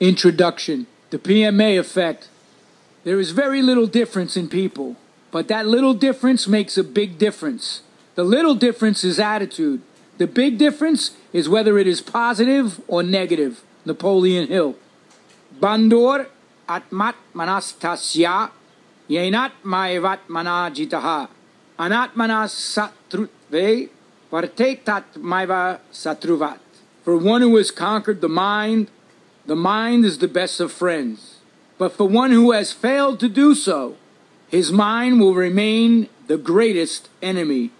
Introduction. The PMA Effect. There is very little difference in people, but that little difference makes a big difference. The little difference is attitude. The big difference is whether it is positive or negative. Napoleon Hill. Bandor atmat manastasya yenat maevat manajitaha anatmanas satrutve vartetat maiva satruvat. For one who has conquered the mind is the best of friends. But for one who has failed to do so, his mind will remain the greatest enemy.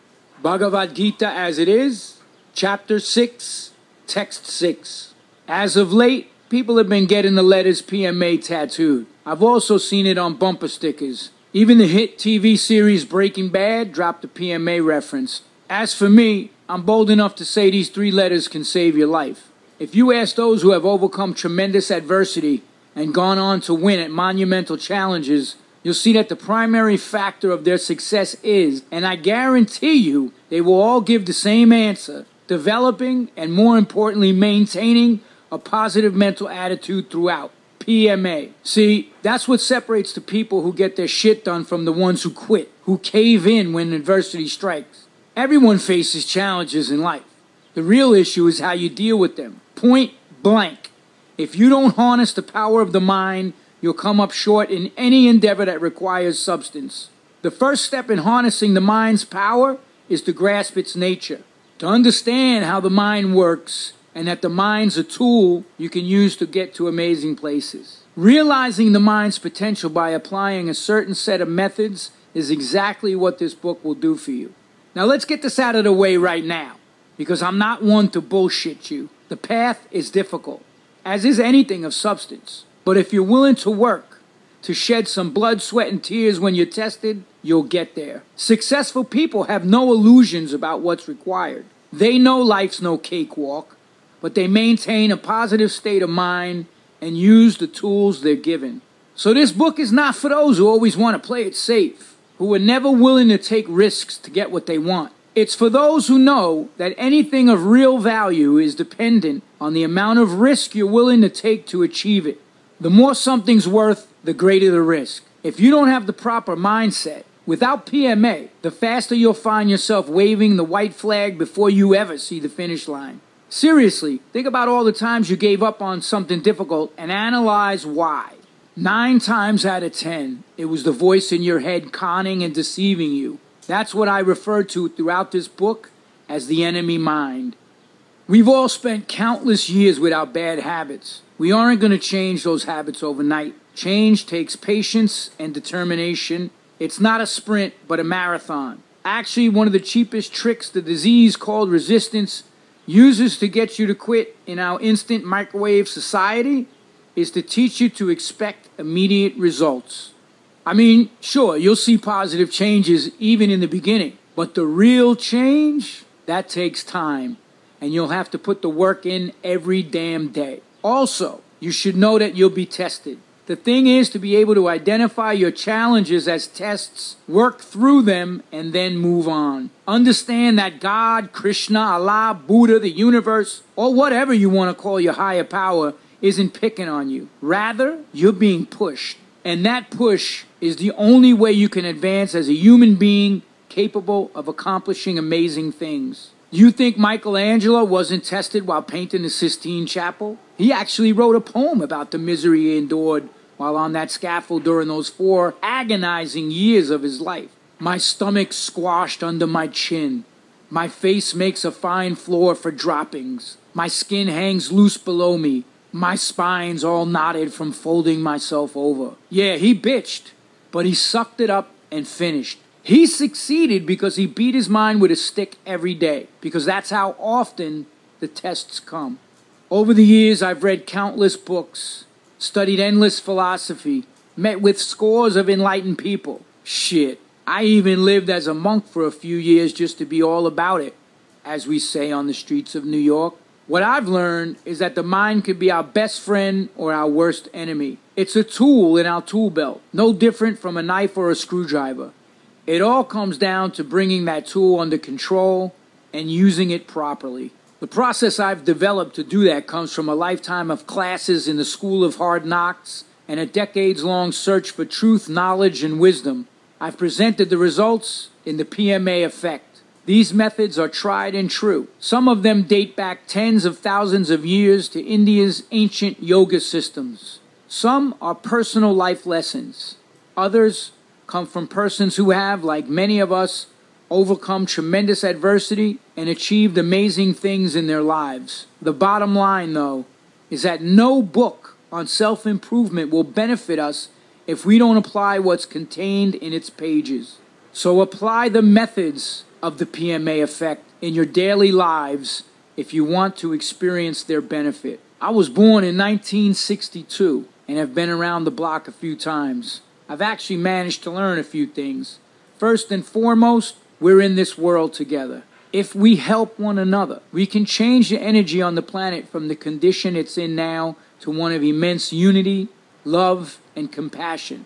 Bhagavad Gita as it is, Chapter 6, Text 6. As of late, people have been getting the letters PMA tattooed. I've also seen it on bumper stickers. Even the hit TV series Breaking Bad dropped a PMA reference. As for me, I'm bold enough to say these 3 letters can save your life. If you ask those who have overcome tremendous adversity and gone on to win at monumental challenges, you'll see that the primary factor of their success is, and I guarantee you, they will all give the same answer: developing and, more importantly, maintaining a positive mental attitude throughout. PMA. See, that's what separates the people who get their shit done from the ones who quit, who cave in when adversity strikes. Everyone faces challenges in life. The real issue is how you deal with them. Point blank. If you don't harness the power of the mind, you'll come up short in any endeavor that requires substance. The first step in harnessing the mind's power is to grasp its nature, to understand how the mind works, and that the mind's a tool you can use to get to amazing places. Realizing the mind's potential by applying a certain set of methods is exactly what this book will do for you. Now let's get this out of the way right now, because I'm not one to bullshit you. The path is difficult, as is anything of substance. But if you're willing to work, to shed some blood, sweat, and tears when you're tested, you'll get there. Successful people have no illusions about what's required. They know life's no cakewalk, but they maintain a positive state of mind and use the tools they're given. So this book is not for those who always want to play it safe, who are never willing to take risks to get what they want. It's for those who know that anything of real value is dependent on the amount of risk you're willing to take to achieve it. The more something's worth, the greater the risk. If you don't have the proper mindset, without PMA, the faster you'll find yourself waving the white flag before you ever see the finish line. Seriously, think about all the times you gave up on something difficult and analyze why. 9 times out of 10, it was the voice in your head conning and deceiving you. That's what I refer to throughout this book as the enemy mind. We've all spent countless years with our bad habits. We aren't going to change those habits overnight. Change takes patience and determination. It's not a sprint, but a marathon. Actually, one of the cheapest tricks the disease called resistance uses to get you to quit in our instant microwave society is to teach you to expect immediate results. I mean, sure, you'll see positive changes even in the beginning, but the real change, that takes time, and you'll have to put the work in every damn day. Also, you should know that you'll be tested. The thing is to be able to identify your challenges as tests, work through them, and then move on. Understand that God, Krishna, Allah, Buddha, the universe, or whatever you want to call your higher power, isn't picking on you. Rather, you're being pushed. And that push is the only way you can advance as a human being capable of accomplishing amazing things. You think Michelangelo wasn't tested while painting the Sistine Chapel? He actually wrote a poem about the misery he endured while on that scaffold during those 4 agonizing years of his life. My stomach squashed under my chin. My face makes a fine floor for droppings. My skin hangs loose below me. My spine's all knotted from folding myself over. Yeah, he bitched, but he sucked it up and finished. He succeeded because he beat his mind with a stick every day, because that's how often the tests come. Over the years, I've read countless books, studied endless philosophy, met with scores of enlightened people. Shit, I even lived as a monk for a few years just to be all about it, as we say on the streets of New York. What I've learned is that the mind could be our best friend or our worst enemy. It's a tool in our tool belt, no different from a knife or a screwdriver. It all comes down to bringing that tool under control and using it properly. The process I've developed to do that comes from a lifetime of classes in the School of Hard Knocks and a decades-long search for truth, knowledge, and wisdom. I've presented the results in the PMA Effect. These methods are tried and true. Some of them date back tens of thousands of years to India's ancient yoga systems. Some are personal life lessons. Others come from persons who have, like many of us, overcome tremendous adversity and achieved amazing things in their lives. The bottom line, though, is that no book on self-improvement will benefit us if we don't apply what's contained in its pages. So apply the methods of the PMA Effect in your daily lives if you want to experience their benefit. I was born in 1962 and have been around the block a few times. I've actually managed to learn a few things. First and foremost, we're in this world together. If we help one another, we can change the energy on the planet from the condition it's in now to one of immense unity, love, and compassion.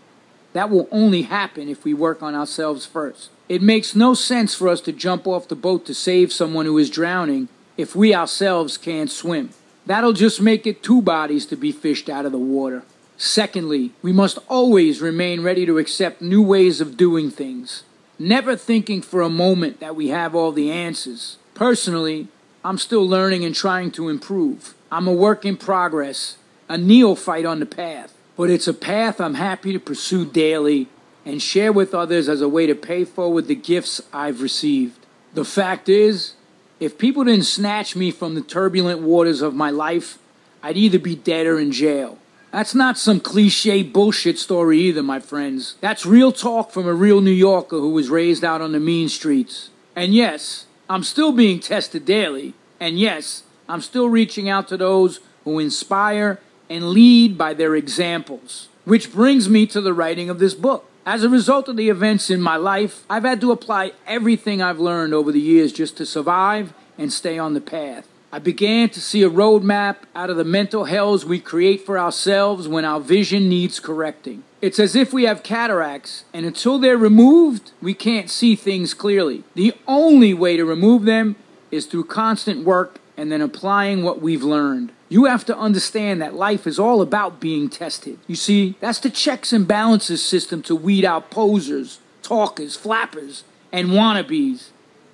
That will only happen if we work on ourselves first. It makes no sense for us to jump off the boat to save someone who is drowning if we ourselves can't swim. That'll just make it two bodies to be fished out of the water. Secondly, we must always remain ready to accept new ways of doing things, never thinking for a moment that we have all the answers. Personally, I'm still learning and trying to improve. I'm a work in progress, a neophyte on the path, but it's a path I'm happy to pursue daily and share with others as a way to pay forward the gifts I've received. The fact is, if people didn't snatch me from the turbulent waters of my life, I'd either be dead or in jail. That's not some cliche bullshit story either, my friends. That's real talk from a real New Yorker who was raised out on the mean streets. And yes, I'm still being tested daily. And yes, I'm still reaching out to those who inspire and lead by their examples. Which brings me to the writing of this book. As a result of the events in my life, I've had to apply everything I've learned over the years just to survive and stay on the path. I began to see a roadmap out of the mental hells we create for ourselves when our vision needs correcting. It's as if we have cataracts, and until they're removed, we can't see things clearly. The only way to remove them is through constant work and then applying what we've learned. You have to understand that life is all about being tested. You see, that's the checks and balances system to weed out posers, talkers, flappers, and wannabes,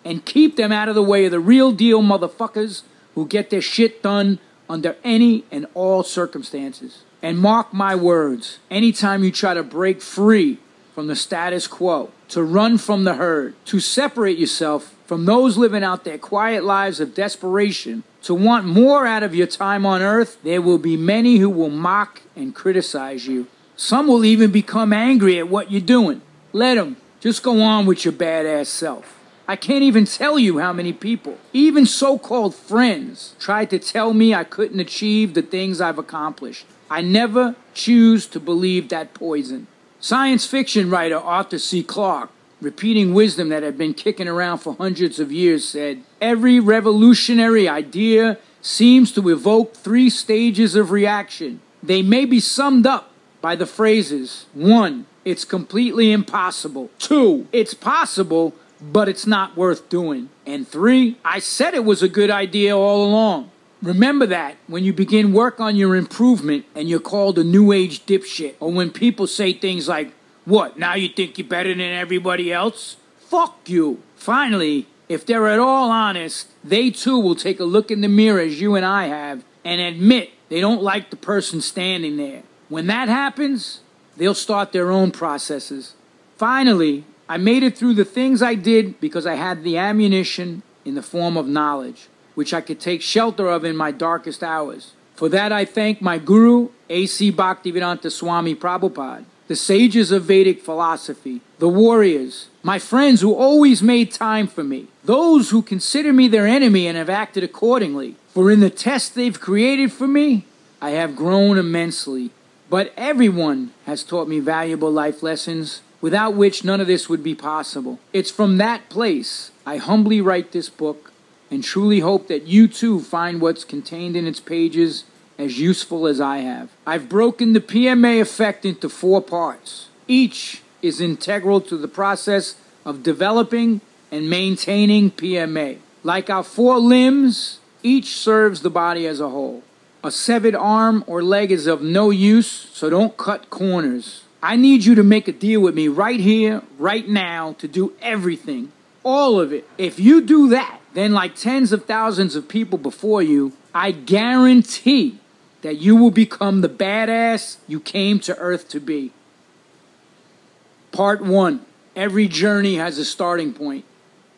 and keep them out of the way of the real deal motherfuckers who get their shit done under any and all circumstances. And mark my words, anytime you try to break free from the status quo, to run from the herd, to separate yourself from those living out their quiet lives of desperation, to want more out of your time on earth, there will be many who will mock and criticize you. Some will even become angry at what you're doing. Let them. Just go on with your badass self. I can't even tell you how many people, even so-called friends, tried to tell me I couldn't achieve the things I've accomplished. I never choose to believe that poison. Science fiction writer Arthur C. Clarke, repeating wisdom that had been kicking around for hundreds of years, said, "Every revolutionary idea seems to evoke 3 stages of reaction. They may be summed up by the phrases, 1, it's completely impossible. 2, it's possible, but it's not worth doing. And 3, I said it was a good idea all along." Remember that when you begin work on your improvement and you're called a new age dipshit, or when people say things like, "What, now you think you're better than everybody else?" Fuck you. Finally, if they're at all honest, they too will take a look in the mirror as you and I have and admit they don't like the person standing there. When that happens, they'll start their own processes. Finally, I made it through the things I did because I had the ammunition in the form of knowledge, which I could take shelter of in my darkest hours. For that I thank my guru, A.C. Bhaktivedanta Swami Prabhupada, the sages of Vedic philosophy, the warriors, my friends who always made time for me, those who consider me their enemy and have acted accordingly. For in the test they've created for me, I have grown immensely. But everyone has taught me valuable life lessons, without which none of this would be possible. It's from that place I humbly write this book, and truly hope that you too find what's contained in its pages as useful as I have. I've broken the PMA Effect into 4 parts. Each is integral to the process of developing and maintaining PMA. Like our 4 limbs, Each serves the body as a whole. A severed arm or leg is of no use, so don't cut corners. I need you to make a deal with me right here, right now, to do everything. All of it. If you do that, then like tens of thousands of people before you, I guarantee that you will become the badass you came to Earth to be. Part 1. Every journey has a starting point.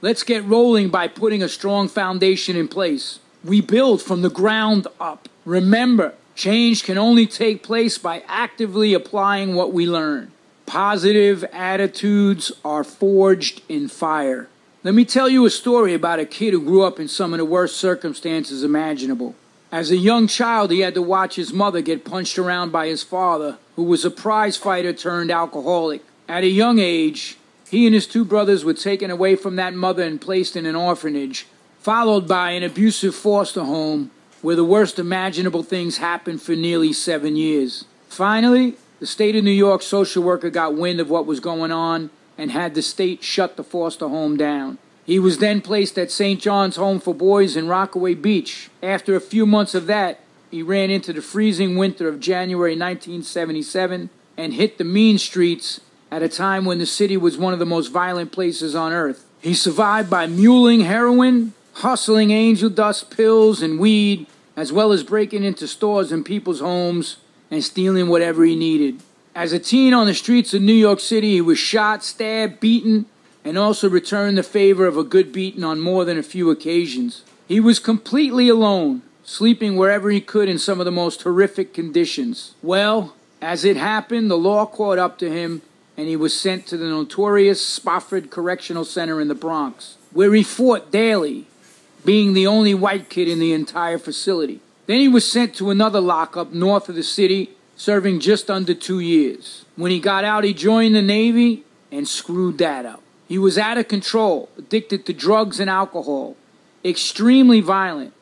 Let's get rolling by putting a strong foundation in place. We build from the ground up. Remember, change can only take place by actively applying what we learn. Positive attitudes are forged in fire. Let me tell you a story about a kid who grew up in some of the worst circumstances imaginable. As a young child, he had to watch his mother get punched around by his father, who was a prize fighter turned alcoholic. At a young age, he and his 2 brothers were taken away from that mother and placed in an orphanage, followed by an abusive foster home where the worst imaginable things happened for nearly 7 years. Finally, the state of New York social worker got wind of what was going on and had the state shut the foster home down. He was then placed at St. John's Home for Boys in Rockaway Beach. After a few months of that, he ran into the freezing winter of January 1977 and hit the mean streets at a time when the city was one of the most violent places on earth. He survived by muling heroin, hustling angel dust pills and weed, as well as breaking into stores and people's homes and stealing whatever he needed. As a teen on the streets of New York City, he was shot, stabbed, beaten, and also returned the favor of a good beating on more than a few occasions. He was completely alone, sleeping wherever he could in some of the most horrific conditions. Well, as it happened, the law caught up to him, and he was sent to the notorious Spofford Correctional Center in the Bronx, where he fought daily, being the only white kid in the entire facility. Then he was sent to another lockup north of the city, serving just under 2 years. When he got out, he joined the Navy and screwed that up. He was out of control, addicted to drugs and alcohol, extremely violent,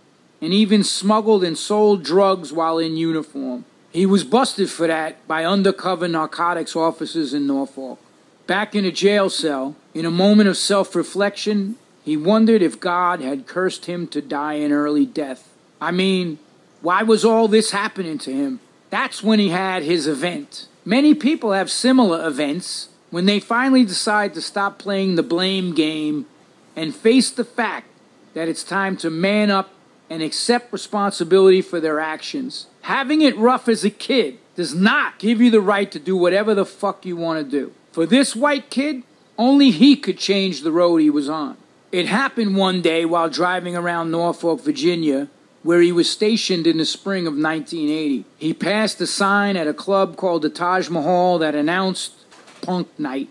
and even smuggled and sold drugs while in uniform. He was busted for that by undercover narcotics officers in Norfolk. Back in a jail cell, in a moment of self-reflection, he wondered if God had cursed him to die an early death. I mean, why was all this happening to him? That's when he had his event. Many people have similar events when they finally decide to stop playing the blame game and face the fact that it's time to man up and accept responsibility for their actions. Having it rough as a kid does not give you the right to do whatever the fuck you want to do. For this white kid, only he could change the road he was on. It happened one day while driving around Norfolk, Virginia, where he was stationed in the spring of 1980. He passed a sign at a club called the Taj Mahal that announced Punk Night.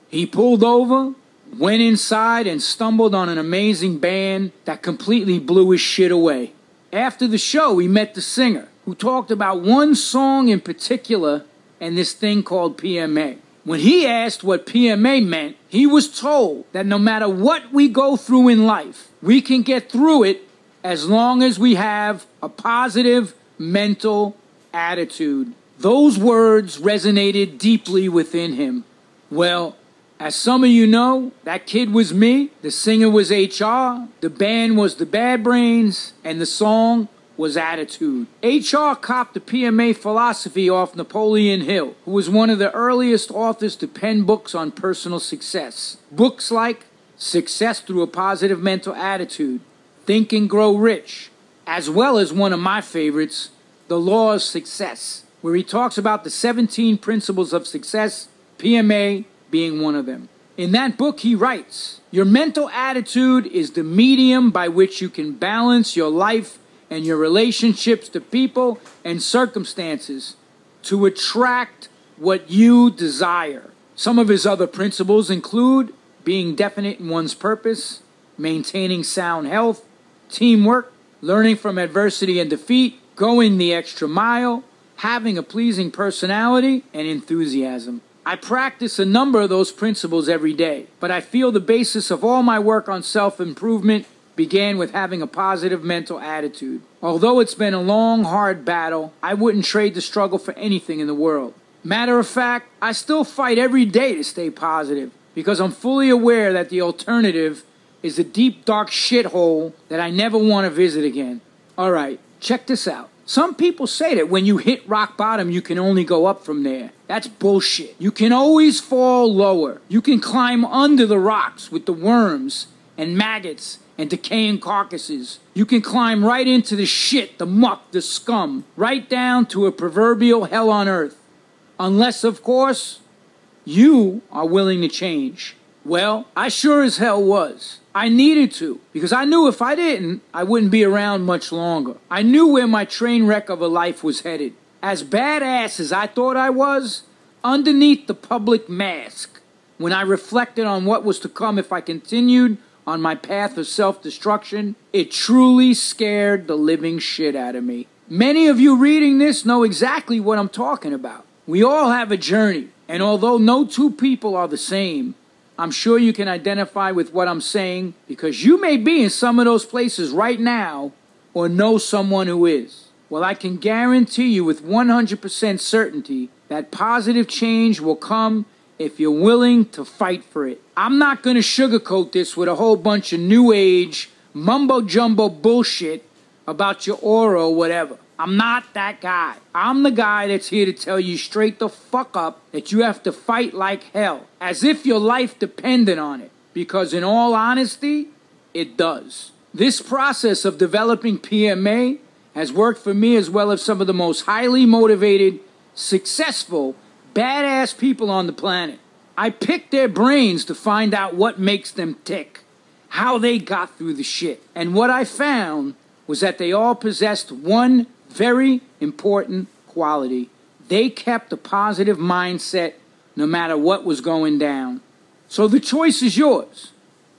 He pulled over, went inside, and stumbled on an amazing band that completely blew his shit away. After the show, he met the singer, who talked about one song in particular and this thing called PMA. When he asked what PMA meant, he was told that no matter what we go through in life, we can get through it as long as we have a positive mental attitude. Those words resonated deeply within him. Well, as some of you know, that kid was me, the singer was HR, the band was the Bad Brains, and the song was Attitude. HR copped the PMA philosophy off Napoleon Hill, who was one of the earliest authors to pen books on personal success. Books like Success Through a Positive Mental Attitude, Think and Grow Rich, as well as one of my favorites, The Law of Success, where he talks about the 17 principles of success, PMA being one of them. In that book, he writes, your mental attitude is the medium by which you can balance your life and your relationships to people and circumstances to attract what you desire. Some of his other principles include being definite in one's purpose, maintaining sound health, teamwork, learning from adversity and defeat, going the extra mile, having a pleasing personality, and enthusiasm. I practice a number of those principles every day, but I feel the basis of all my work on self-improvement began with having a positive mental attitude. Although it's been a long, hard battle, I wouldn't trade the struggle for anything in the world. Matter of fact, I still fight every day to stay positive, because I'm fully aware that the alternative is a deep, dark shithole that I never want to visit again. Alright, check this out. Some people say that when you hit rock bottom, you can only go up from there. That's bullshit. You can always fall lower. You can climb under the rocks with the worms and maggots and decaying carcasses. You can climb right into the shit, the muck, the scum, right down to a proverbial hell on earth. Unless, of course, you are willing to change. Well, I sure as hell was. I needed to, because I knew if I didn't, I wouldn't be around much longer. I knew where my train wreck of a life was headed. As badass as I thought I was, underneath the public mask, when I reflected on what was to come if I continued on my path of self-destruction, it truly scared the living shit out of me. Many of you reading this know exactly what I'm talking about. We all have a journey, and although no two people are the same, I'm sure you can identify with what I'm saying because you may be in some of those places right now or know someone who is. Well, I can guarantee you with 100% certainty that positive change will come if you're willing to fight for it. I'm not going to sugarcoat this with a whole bunch of new age, mumbo-jumbo bullshit about your aura or whatever. I'm not that guy. I'm the guy that's here to tell you straight the fuck up that you have to fight like hell, as if your life depended on it. Because in all honesty, it does. This process of developing PMA has worked for me as well as some of the most highly motivated, successful, badass people on the planet. I picked their brains to find out what makes them tick, how they got through the shit. And what I found was that they all possessed one very important quality. They kept a positive mindset no matter what was going down. So the choice is yours.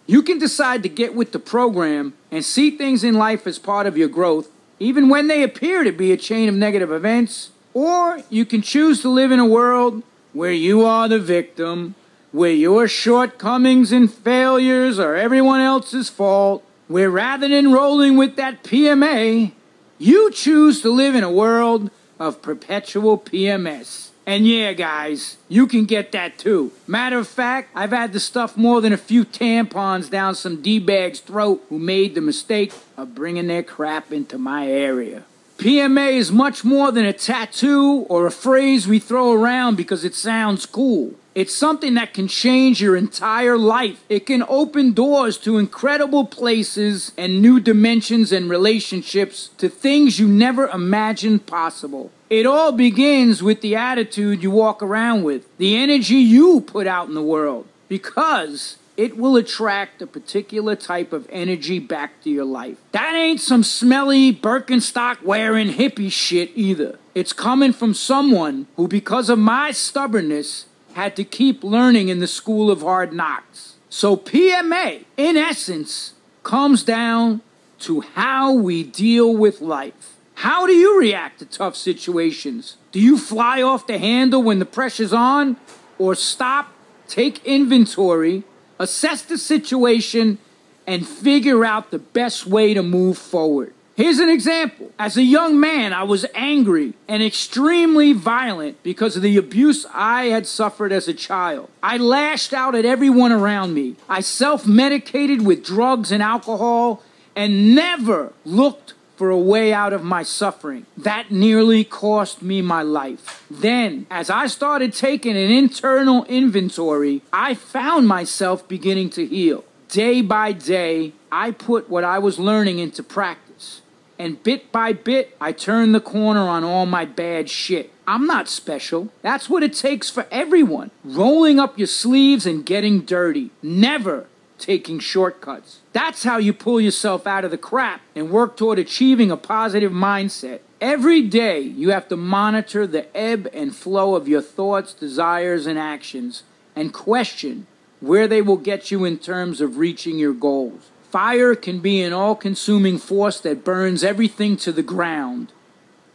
You can decide to get with the program and see things in life as part of your growth, even when they appear to be a chain of negative events. Or you can choose to live in a world where you are the victim, where your shortcomings and failures are everyone else's fault, where rather than rolling with that PMA, you choose to live in a world of perpetual PMS. And yeah, guys, you can get that too. Matter of fact, I've had to stuff more than a few tampons down some D-bag's throat who made the mistake of bringing their crap into my area. PMA is much more than a tattoo or a phrase we throw around because it sounds cool. It's something that can change your entire life. It can open doors to incredible places and new dimensions and relationships to things you never imagined possible. It all begins with the attitude you walk around with, the energy you put out in the world, because it will attract a particular type of energy back to your life. That ain't some smelly Birkenstock wearing hippie shit either. It's coming from someone who, because of my stubbornness, had to keep learning in the school of hard knocks. So PMA, in essence, comes down to how we deal with life. How do you react to tough situations? Do you fly off the handle when the pressure's on? Or stop, take inventory, assess the situation, and figure out the best way to move forward? Here's an example. As a young man, I was angry and extremely violent because of the abuse I had suffered as a child. I lashed out at everyone around me. I self-medicated with drugs and alcohol and never looked for a way out of my suffering. That nearly cost me my life. Then, as I started taking an internal inventory, I found myself beginning to heal. Day by day, I put what I was learning into practice. And bit by bit, I turned the corner on all my bad shit. I'm not special. That's what it takes for everyone. Rolling up your sleeves and getting dirty. Never taking shortcuts. That's how you pull yourself out of the crap and work toward achieving a positive mindset. Every day, you have to monitor the ebb and flow of your thoughts, desires, and actions, and question where they will get you in terms of reaching your goals. Fire can be an all-consuming force that burns everything to the ground.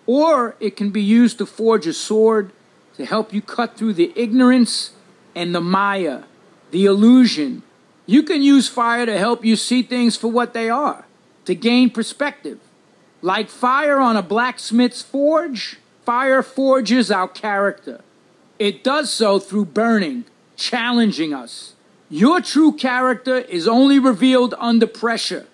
Or it can be used to forge a sword to help you cut through the ignorance and the maya, the illusion. You can use fire to help you see things for what they are, to gain perspective. Like fire on a blacksmith's forge, fire forges our character. It does so through burning, challenging us, Your true character is only revealed under pressure.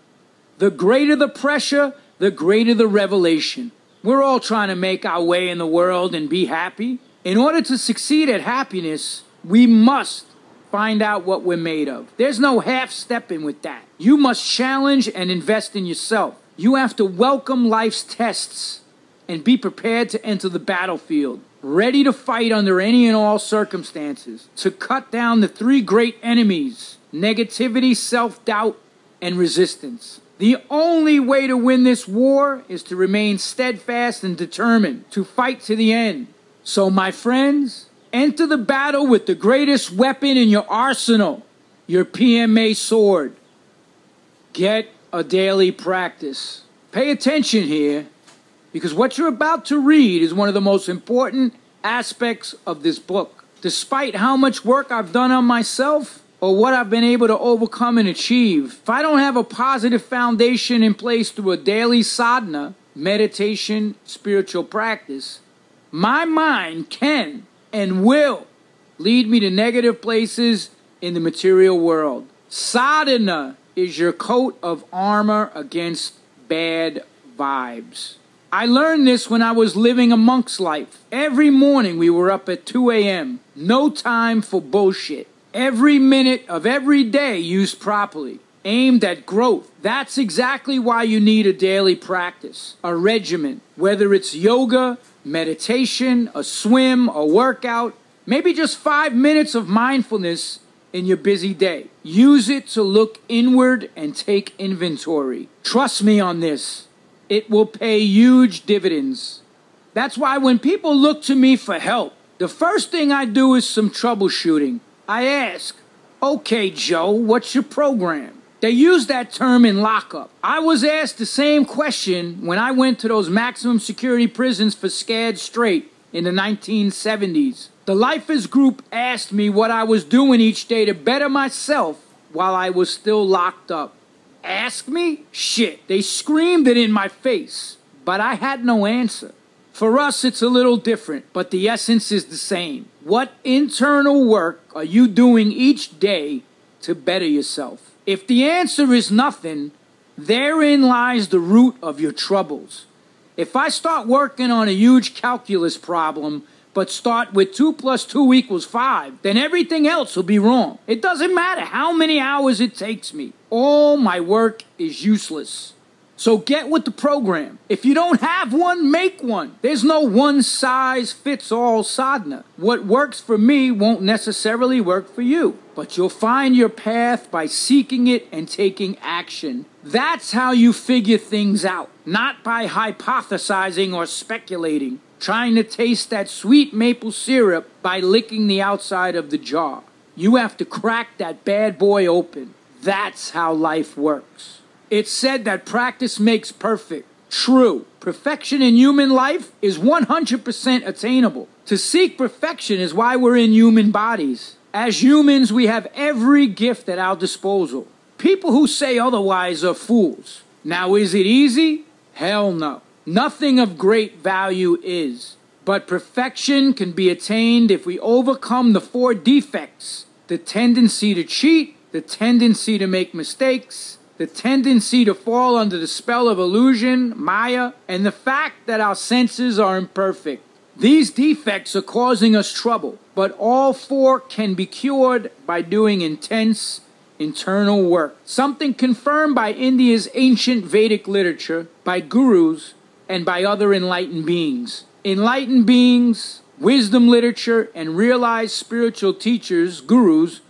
The greater the pressure, the greater the revelation. We're all trying to make our way in the world and be happy. In order to succeed at happiness, we must find out what we're made of. There's no half-stepping with that. You must challenge and invest in yourself. You have to welcome life's tests and be prepared to enter the battlefield, ready to fight under any and all circumstances, to cut down the three great enemies: negativity, self-doubt, and resistance. The only way to win this war is to remain steadfast and determined, to fight to the end. So, my friends, enter the battle with the greatest weapon in your arsenal, your PMA sword. Get a daily practice. Pay attention here, because what you're about to read is one of the most important aspects of this book. Despite how much work I've done on myself, or what I've been able to overcome and achieve, if I don't have a positive foundation in place through a daily sadhana, meditation, spiritual practice, my mind can and will lead me to negative places in the material world. Sadhana is your coat of armor against bad vibes. I learned this when I was living a monk's life. Every morning we were up at 2 a.m. No time for bullshit. Every minute of every day used properly, aimed at growth. That's exactly why you need a daily practice, a regimen, whether it's yoga, meditation, a swim, a workout, maybe just 5 minutes of mindfulness in your busy day. Use it to look inward and take inventory. Trust me on this. It will pay huge dividends. That's why when people look to me for help, the first thing I do is some troubleshooting. I ask, "Okay, Joe, what's your program?" They use that term in lockup. I was asked the same question when I went to those maximum security prisons for scared straight in the 1970s. The Lifers group asked me what I was doing each day to better myself while I was still locked up. Ask me? Shit, they screamed it in my face, but I had no answer. For us, it's a little different, but the essence is the same. What internal work are you doing each day to better yourself? If the answer is nothing, therein lies the root of your troubles. If I start working on a huge calculus problem, but start with 2 + 2 = 5, then everything else will be wrong. It doesn't matter how many hours it takes me. All my work is useless. So get with the program. If you don't have one, make one. There's no one-size-fits-all sadhana. What works for me won't necessarily work for you, but you'll find your path by seeking it and taking action. That's how you figure things out, not by hypothesizing or speculating, trying to taste that sweet maple syrup by licking the outside of the jar. You have to crack that bad boy open. That's how life works. It's said that practice makes perfect. True. Perfection in human life is 100% attainable. To seek perfection is why we're in human bodies. As humans, we have every gift at our disposal. People who say otherwise are fools. Now, is it easy? Hell no. Nothing of great value is. But perfection can be attained if we overcome the 4 defects: the tendency to cheat, the tendency to make mistakes, the tendency to fall under the spell of illusion, Maya, and the fact that our senses are imperfect. These defects are causing us trouble, but all 4 can be cured by doing intense internal work. Something confirmed by India's ancient Vedic literature, by gurus, and by other enlightened beings. Enlightened beings, wisdom literature, and realized spiritual teachers, gurus,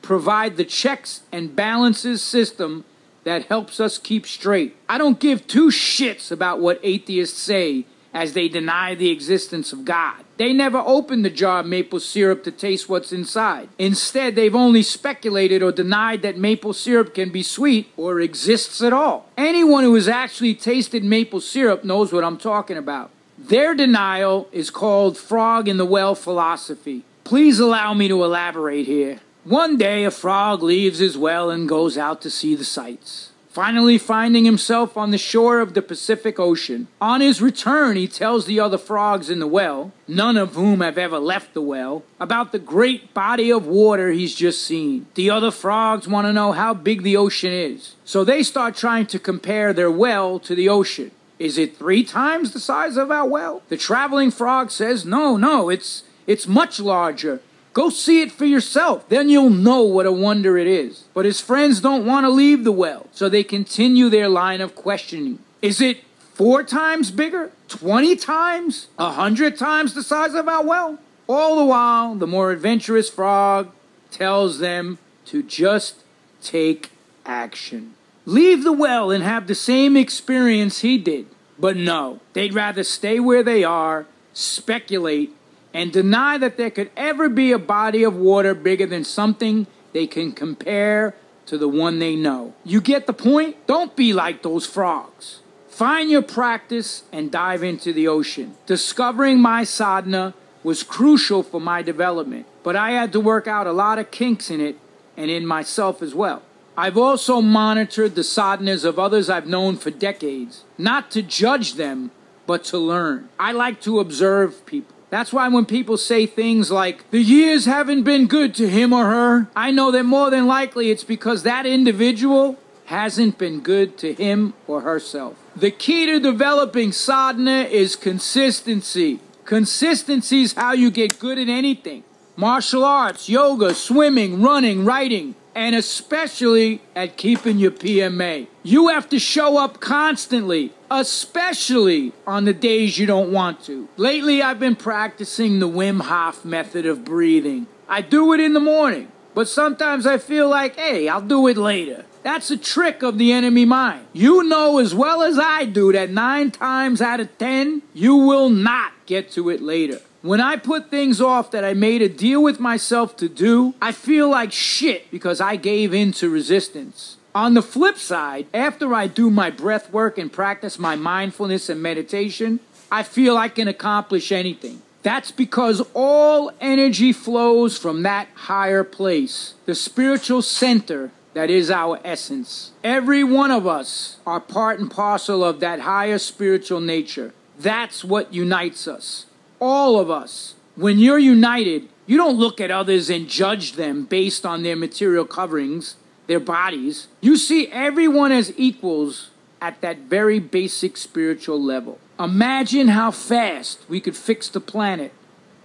provide the checks and balances system that helps us keep straight. I don't give 2 shits about what atheists say as they deny the existence of God. They never opened the jar of maple syrup to taste what's inside. Instead, they've only speculated or denied that maple syrup can be sweet or exists at all. Anyone who has actually tasted maple syrup knows what I'm talking about. Their denial is called frog in the well philosophy. Please allow me to elaborate here. One day, a frog leaves his well and goes out to see the sights. finally finding himself on the shore of the Pacific Ocean. On his return, he tells the other frogs in the well, none of whom have ever left the well, about the great body of water he's just seen. The other frogs want to know how big the ocean is, so they start trying to compare their well to the ocean. Is it 3 times the size of our well? The traveling frog says, no, it's much larger. Go see it for yourself, then you'll know what a wonder it is. But his friends don't want to leave the well, so they continue their line of questioning. Is it 4 times bigger? 20 times? 100 times the size of our well? All the while, the more adventurous frog tells them to just take action. Leave the well and have the same experience he did. But no, they'd rather stay where they are, speculate, and deny that there could ever be a body of water bigger than something they can compare to the one they know. You get the point? Don't be like those frogs. Find your practice and dive into the ocean. Discovering my sadhana was crucial for my development, but I had to work out a lot of kinks in it and in myself as well. I've also monitored the sadhanas of others I've known for decades, not to judge them, but to learn. I like to observe people. That's why when people say things like, the years haven't been good to him or her, I know that more than likely it's because that individual hasn't been good to him or herself. The key to developing sadhana is consistency. Consistency is how you get good at anything. Martial arts, yoga, swimming, running, writing, and especially at keeping your PMA. You have to show up constantly, especially on the days you don't want to. Lately, I've been practicing the Wim Hof method of breathing. I do it in the morning, but sometimes I feel like, hey, I'll do it later. That's a trick of the enemy mind. You know as well as I do that 9 times out of 10, you will not get to it later. When I put things off that I made a deal with myself to do, I feel like shit because I gave in to resistance. On the flip side, after I do my breath work and practice my mindfulness and meditation, I feel I can accomplish anything. That's because all energy flows from that higher place, the spiritual center that is our essence. Every one of us are part and parcel of that higher spiritual nature. That's what unites us. All of us. When you're united, you don't look at others and judge them based on their material coverings, their bodies. You see everyone as equals at that very basic spiritual level. Imagine how fast we could fix the planet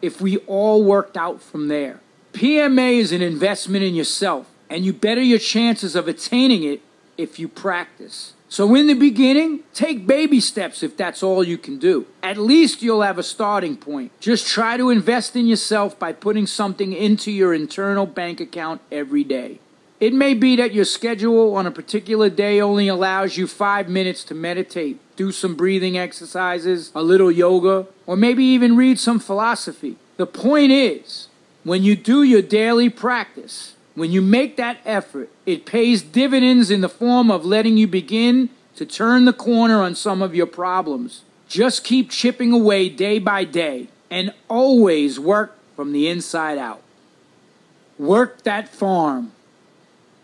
if we all worked out from there. PMA is an investment in yourself, and you better your chances of attaining it if you practice. So in the beginning, take baby steps if that's all you can do. At least you'll have a starting point. Just try to invest in yourself by putting something into your internal bank account every day. It may be that your schedule on a particular day only allows you 5 minutes to meditate, do some breathing exercises, a little yoga, or maybe even read some philosophy. The point is, when you do your daily practice, when you make that effort, it pays dividends in the form of letting you begin to turn the corner on some of your problems. Just keep chipping away day by day and always work from the inside out. Work that farm.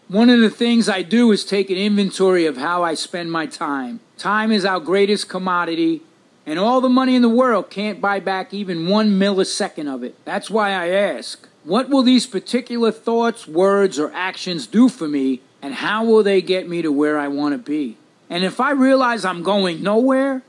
One of the things I do is take an inventory of how I spend my time. Time is our greatest commodity, and all the money in the world can't buy back even 1 millisecond of it. That's why I ask, what will these particular thoughts, words, or actions do for me, and how will they get me to where I want to be? And if I realize I'm going nowhere,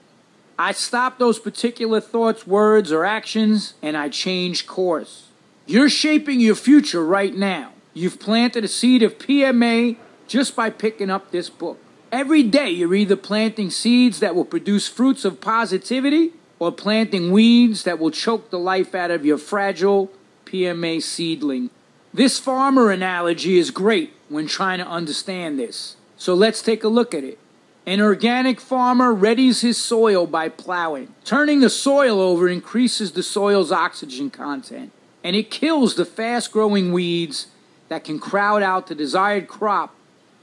I stop those particular thoughts, words, or actions, and I change course. You're shaping your future right now. You've planted a seed of PMA just by picking up this book. Every day you're either planting seeds that will produce fruits of positivity or planting weeds that will choke the life out of your fragile PMA seedling. This farmer analogy is great when trying to understand this. So let's take a look at it. An organic farmer readies his soil by plowing. Turning the soil over increases the soil's oxygen content, and it kills the fast-growing weeds that can crowd out the desired crop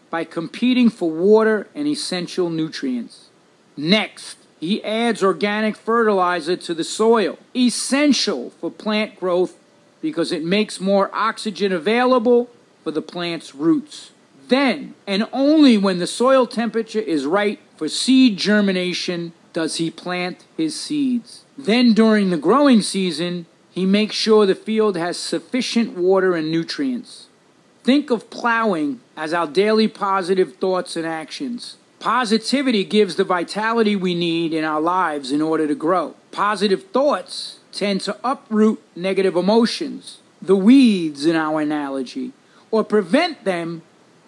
by competing for water and essential nutrients. Next, he adds organic fertilizer to the soil, essential for plant growth because it makes more oxygen available for the plant's roots. Then, and only when the soil temperature is right for seed germination, does he plant his seeds. Then during the growing season, he makes sure the field has sufficient water and nutrients. Think of plowing as our daily positive thoughts and actions. Positivity gives the vitality we need in our lives in order to grow. Positive thoughts tend to uproot negative emotions, the weeds in our analogy, or prevent them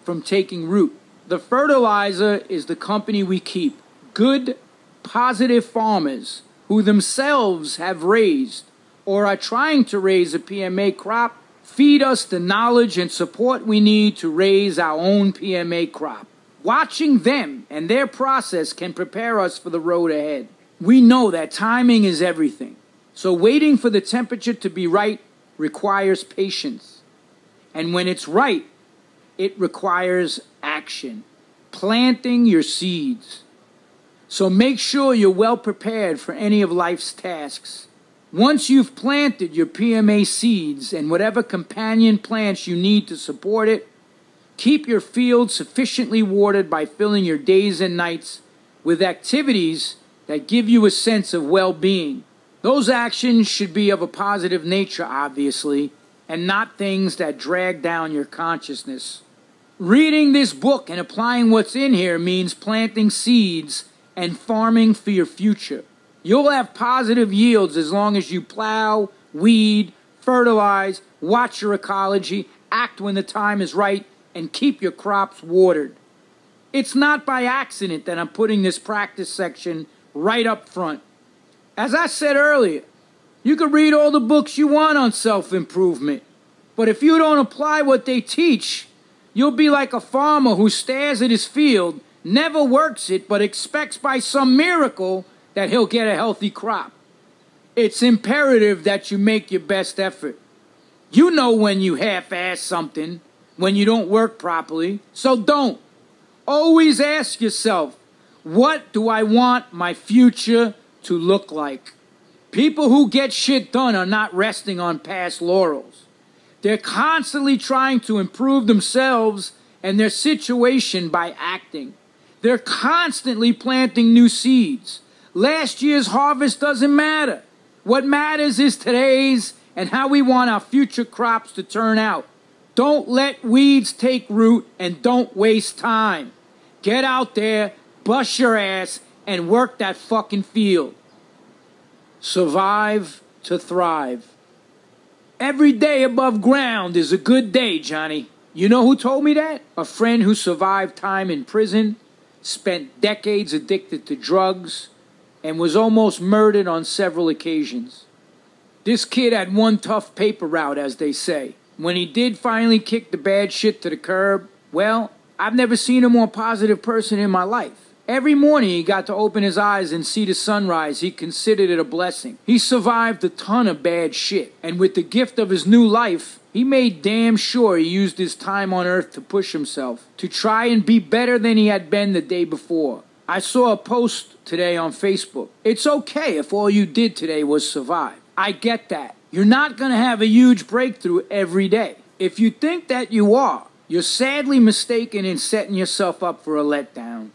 from taking root. The fertilizer is the company we keep. Good, positive farmers who themselves have raised or are trying to raise a PMA crop feed us the knowledge and support we need to raise our own PMA crop. Watching them and their process can prepare us for the road ahead. We know that timing is everything, so waiting for the temperature to be right requires patience. And when it's right, it requires action, planting your seeds. So make sure you're well prepared for any of life's tasks. Once you've planted your PMA seeds and whatever companion plants you need to support it, keep your field sufficiently watered by filling your days and nights with activities that give you a sense of well-being. Those actions should be of a positive nature, obviously, and not things that drag down your consciousness. Reading this book and applying what's in here means planting seeds and farming for your future. You'll have positive yields as long as you plow, weed, fertilize, watch your ecology, act when the time is right, and keep your crops watered. It's not by accident that I'm putting this practice section right up front. As I said earlier, you can read all the books you want on self-improvement, but if you don't apply what they teach, you'll be like a farmer who stares at his field, never works it, but expects by some miracle that he'll get a healthy crop. It's imperative that you make your best effort. You know when you half-ass something, when you don't work properly, so don't. Always ask yourself, what do I want my future to look like? People who get shit done are not resting on past laurels. They're constantly trying to improve themselves and their situation by acting. They're constantly planting new seeds. Last year's harvest doesn't matter. What matters is today's and how we want our future crops to turn out. Don't let weeds take root and don't waste time. Get out there, bust your ass, and work that fucking field. Survive to thrive. Every day above ground is a good day, Johnny. You know who told me that? A friend who survived time in prison, spent decades addicted to drugs, and was almost murdered on several occasions. This kid had one tough paper route, as they say. When he did finally kick the bad shit to the curb, well, I've never seen a more positive person in my life. Every morning he got to open his eyes and see the sunrise. He considered it a blessing. He survived a ton of bad shit, and with the gift of his new life, he made damn sure he used his time on earth to push himself, to try and be better than he had been the day before. I saw a post today on Facebook. It's okay if all you did today was survive. I get that. You're not going to have a huge breakthrough every day. If you think that you are, you're sadly mistaken in setting yourself up for a letdown.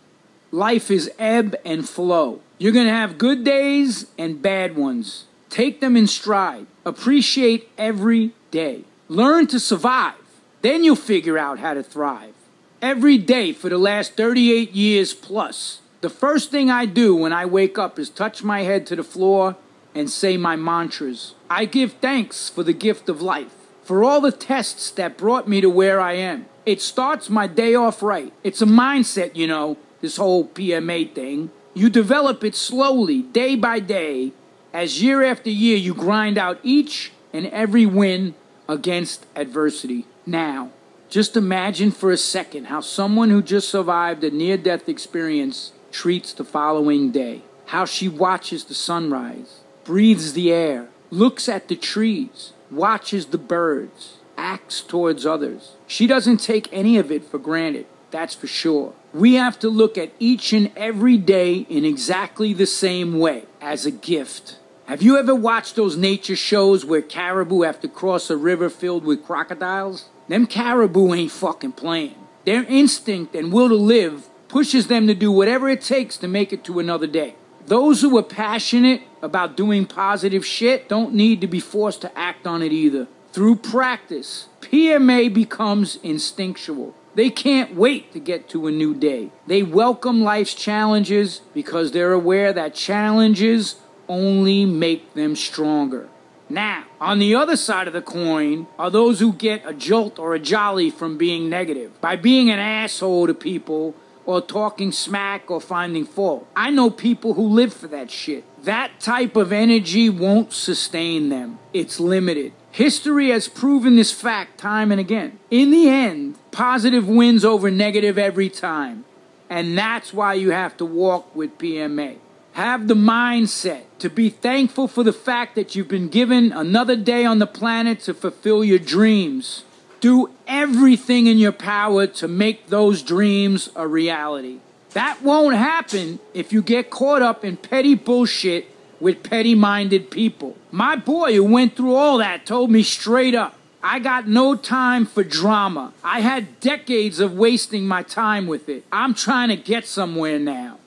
Life is ebb and flow. You're going to have good days and bad ones. Take them in stride. Appreciate every day. Learn to survive. Then you'll figure out how to thrive. Every day for the last 38 years plus, the first thing I do when I wake up is touch my head to the floor and say my mantras. I give thanks for the gift of life, for all the tests that brought me to where I am. It starts my day off right. It's a mindset, you know, this whole PMA thing. You develop it slowly, day by day, as year after year you grind out each and every win against adversity. Now, just imagine for a second how someone who just survived a near-death experience treats the following day. How she watches the sunrise, breathes the air, looks at the trees, watches the birds, acts towards others. She doesn't take any of it for granted, that's for sure. We have to look at each and every day in exactly the same way, as a gift. Have you ever watched those nature shows where caribou have to cross a river filled with crocodiles? Them caribou ain't fucking playing. Their instinct and will to live pushes them to do whatever it takes to make it to another day. Those who are passionate about doing positive shit don't need to be forced to act on it either. Through practice, PMA becomes instinctual. They can't wait to get to a new day. They welcome life's challenges because they're aware that challenges only make them stronger. Now, on the other side of the coin are those who get a jolt or a jolly from being negative, by being an asshole to people or talking smack or finding fault. I know people who live for that shit. That type of energy won't sustain them. It's limited. History has proven this fact time and again. In the end, positive wins over negative every time. And that's why you have to walk with PMA. Have the mindset to be thankful for the fact that you've been given another day on the planet to fulfill your dreams. Do everything in your power to make those dreams a reality. That won't happen if you get caught up in petty bullshit with petty-minded people. My boy who went through all that told me straight up, I got no time for drama. I had decades of wasting my time with it. I'm trying to get somewhere now.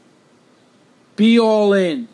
Be all in.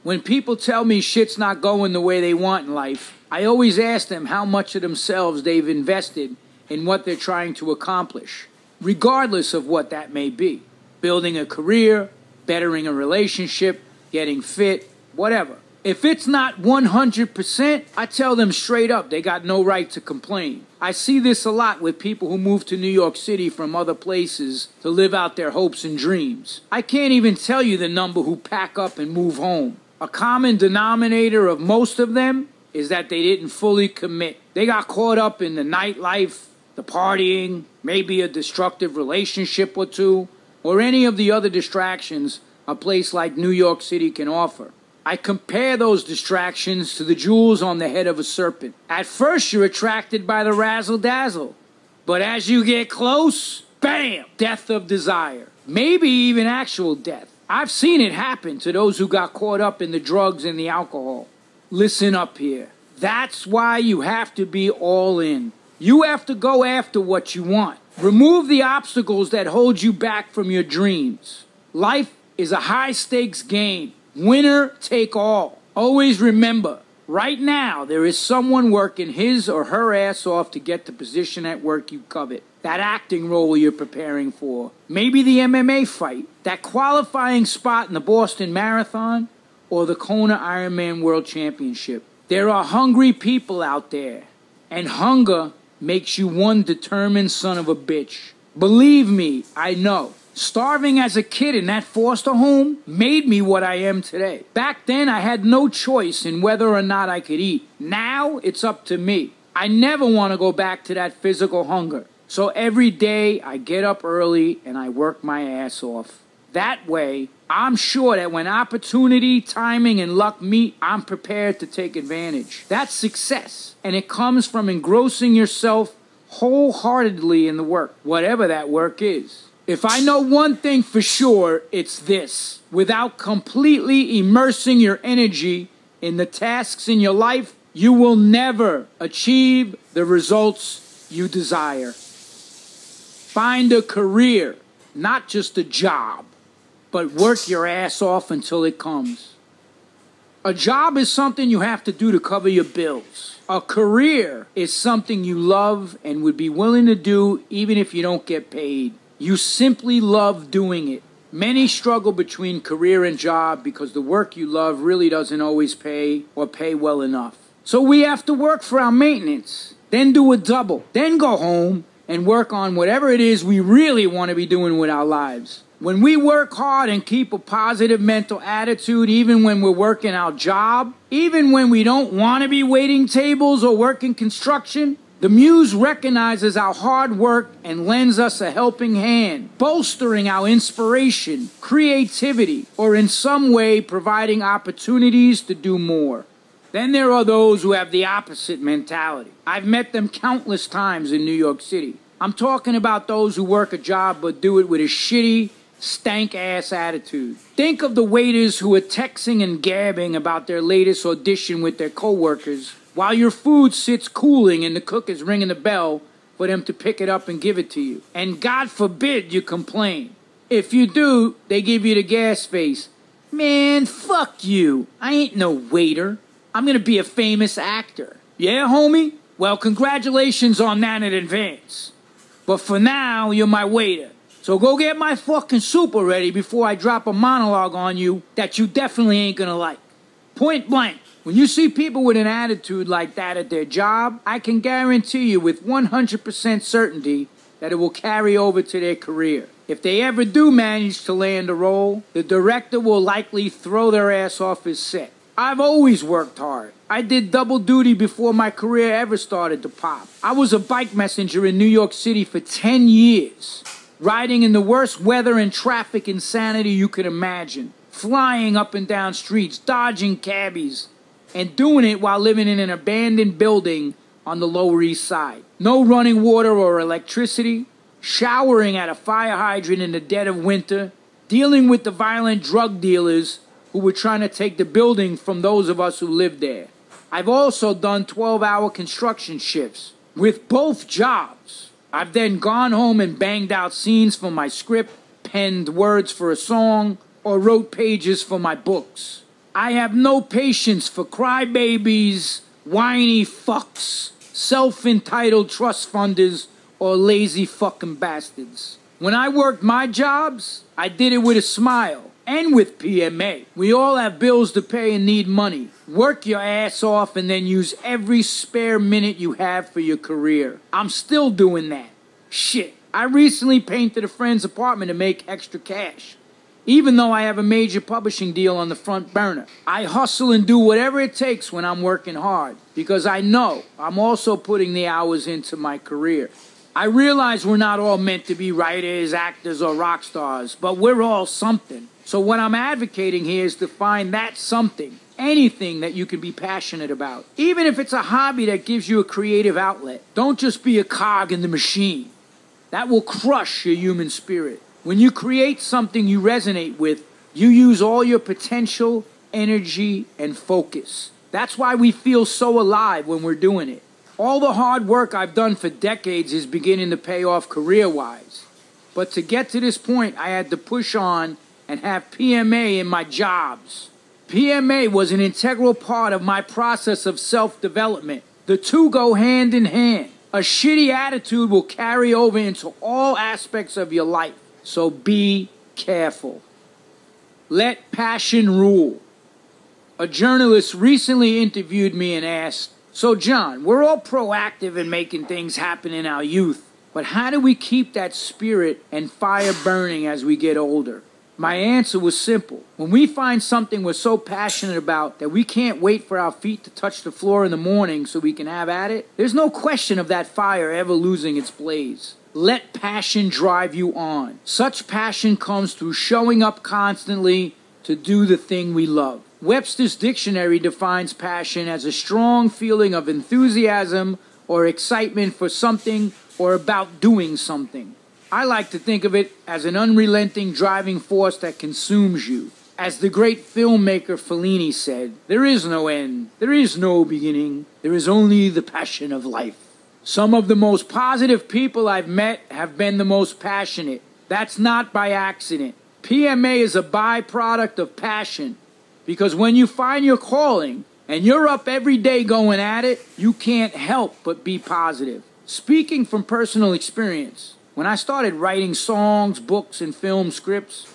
When people tell me shit's not going the way they want in life, I always ask them how much of themselves they've invested in what they're trying to accomplish, regardless of what that may be. Building a career, bettering a relationship, getting fit, whatever. If it's not 100%, I tell them straight up they got no right to complain. I see this a lot with people who move to New York City from other places to live out their hopes and dreams. I can't even tell you the number who pack up and move home. A common denominator of most of them is that they didn't fully commit. They got caught up in the nightlife, the partying, maybe a destructive relationship or two, or any of the other distractions a place like New York City can offer. I compare those distractions to the jewels on the head of a serpent. At first you're attracted by the razzle-dazzle, but as you get close, bam, death of desire. Maybe even actual death. I've seen it happen to those who got caught up in the drugs and the alcohol. Listen up here. That's why you have to be all in. You have to go after what you want. Remove the obstacles that hold you back from your dreams. Life is a high-stakes game. Winner take all. Always remember, right now there is someone working his or her ass off to get the position at work you covet. That acting role you're preparing for. Maybe the MMA fight. That qualifying spot in the Boston Marathon. Or the Kona Ironman World Championship. There are hungry people out there. And hunger makes you one determined son of a bitch. Believe me, I know. Starving as a kid in that foster home made me what I am today. Back then, I had no choice in whether or not I could eat. Now, it's up to me. I never want to go back to that physical hunger. So every day, I get up early and I work my ass off. That way, I'm sure that when opportunity, timing, and luck meet, I'm prepared to take advantage. That's success. And it comes from engrossing yourself wholeheartedly in the work, whatever that work is. If I know one thing for sure, it's this. Without completely immersing your energy in the tasks in your life, you will never achieve the results you desire. Find a career, not just a job, but work your ass off until it comes. A job is something you have to do to cover your bills. A career is something you love and would be willing to do even if you don't get paid. You simply love doing it. Many struggle between career and job because the work you love really doesn't always pay or pay well enough. So we have to work for our maintenance, then do a double, then go home and work on whatever it is we really want to be doing with our lives. When we work hard and keep a positive mental attitude, even when we're working our job, even when we don't want to be waiting tables or working construction, the muse recognizes our hard work and lends us a helping hand, bolstering our inspiration, creativity, or in some way providing opportunities to do more. Then there are those who have the opposite mentality. I've met them countless times in New York City. I'm talking about those who work a job but do it with a shitty, stank-ass attitude. Think of the waiters who are texting and gabbing about their latest audition with their coworkers while your food sits cooling and the cook is ringing the bell for them to pick it up and give it to you. And God forbid you complain. If you do, they give you the gas face. Man, fuck you. I ain't no waiter. I'm gonna be a famous actor. Yeah, homie? Well, congratulations on that in advance. But for now, you're my waiter. So go get my fucking soup already before I drop a monologue on you that you definitely ain't gonna like. Point blank. When you see people with an attitude like that at their job, I can guarantee you with 100% certainty that it will carry over to their career. If they ever do manage to land a role, the director will likely throw their ass off his set. I've always worked hard. I did double duty before my career ever started to pop. I was a bike messenger in New York City for 10 years, riding in the worst weather and traffic insanity you could imagine, flying up and down streets, dodging cabbies, and doing it while living in an abandoned building on the Lower East Side. No running water or electricity, showering at a fire hydrant in the dead of winter, dealing with the violent drug dealers who were trying to take the building from those of us who lived there. I've also done 12-hour construction shifts with both jobs. I've then gone home and banged out scenes for my script, penned words for a song, or wrote pages for my books. I have no patience for crybabies, whiny fucks, self-entitled trust funders, or lazy fucking bastards. When I worked my jobs, I did it with a smile and with PMA. We all have bills to pay and need money. Work your ass off and then use every spare minute you have for your career. I'm still doing that. Shit, I recently painted a friend's apartment to make extra cash. Even though I have a major publishing deal on the front burner, I hustle and do whatever it takes when I'm working hard because I know I'm also putting the hours into my career. I realize we're not all meant to be writers, actors, or rock stars, but we're all something. So what I'm advocating here is to find that something, anything that you can be passionate about. Even if it's a hobby that gives you a creative outlet. Don't just be a cog in the machine. That will crush your human spirit. When you create something you resonate with, you use all your potential, energy, and focus. That's why we feel so alive when we're doing it. All the hard work I've done for decades is beginning to pay off career-wise. But to get to this point, I had to push on and have PMA in my jobs. PMA was an integral part of my process of self-development. The two go hand in hand. A shitty attitude will carry over into all aspects of your life. So be careful. Let passion rule. A journalist recently interviewed me and asked, "So John, we're all proactive in making things happen in our youth, but how do we keep that spirit and fire burning as we get older?" My answer was simple. When we find something we're so passionate about that we can't wait for our feet to touch the floor in the morning so we can have at it, there's no question of that fire ever losing its blaze. Let passion drive you on. Such passion comes through showing up constantly to do the thing we love. Webster's dictionary defines passion as a strong feeling of enthusiasm or excitement for something or about doing something. I like to think of it as an unrelenting driving force that consumes you. As the great filmmaker Fellini said, there is no end, there is no beginning, there is only the passion of life. Some of the most positive people I've met have been the most passionate. That's not by accident. PMA is a byproduct of passion. Because when you find your calling and you're up every day going at it, you can't help but be positive. Speaking from personal experience, when I started writing songs, books, and film scripts,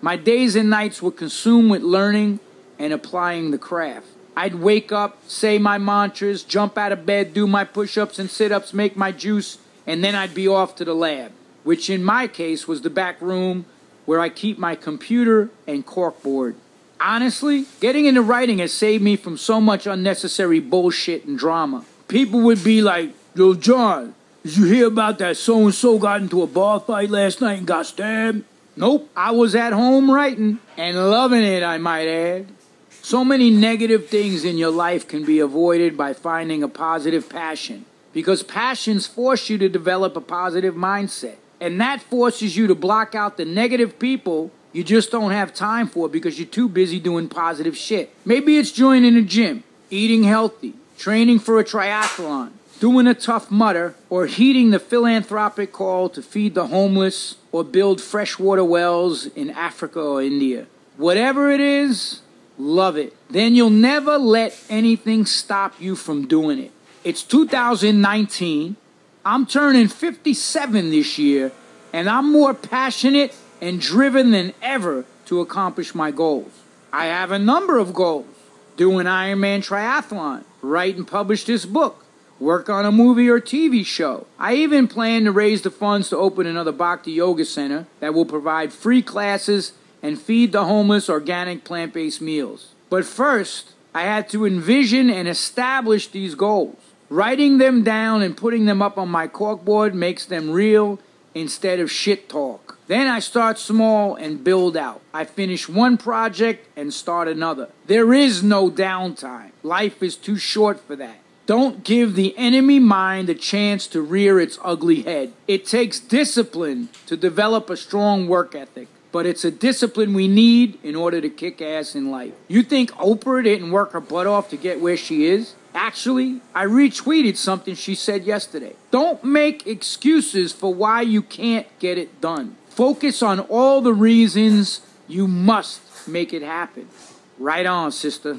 my days and nights were consumed with learning and applying the craft. I'd wake up, say my mantras, jump out of bed, do my push-ups and sit-ups, make my juice, and then I'd be off to the lab, which in my case was the back room where I keep my computer and corkboard. Honestly, getting into writing has saved me from so much unnecessary bullshit and drama. People would be like, "Yo, John, did you hear about that so-and-so got into a bar fight last night and got stabbed?" Nope, I was at home writing and loving it, I might add. So many negative things in your life can be avoided by finding a positive passion, because passions force you to develop a positive mindset. And that forces you to block out the negative people you just don't have time for because you're too busy doing positive shit. Maybe it's joining a gym, eating healthy, training for a triathlon, doing a tough mutter, or heeding the philanthropic call to feed the homeless or build freshwater wells in Africa or India. Whatever it is, love it. Then you'll never let anything stop you from doing it. It's 2019. I'm turning 57 this year, and I'm more passionate and driven than ever to accomplish my goals. I have a number of goals. Do an Ironman triathlon, write and publish this book, work on a movie or TV show. I even plan to raise the funds to open another Bhakti Yoga Center that will provide free classes and feed the homeless organic plant-based meals. But first, I had to envision and establish these goals. Writing them down and putting them up on my corkboard makes them real instead of shit talk. Then I start small and build out. I finish one project and start another. There is no downtime. Life is too short for that. Don't give the enemy mind a chance to rear its ugly head. It takes discipline to develop a strong work ethic, but it's a discipline we need in order to kick ass in life. You think Oprah didn't work her butt off to get where she is? Actually, I retweeted something she said yesterday. Don't make excuses for why you can't get it done. Focus on all the reasons you must make it happen. Right on, sister.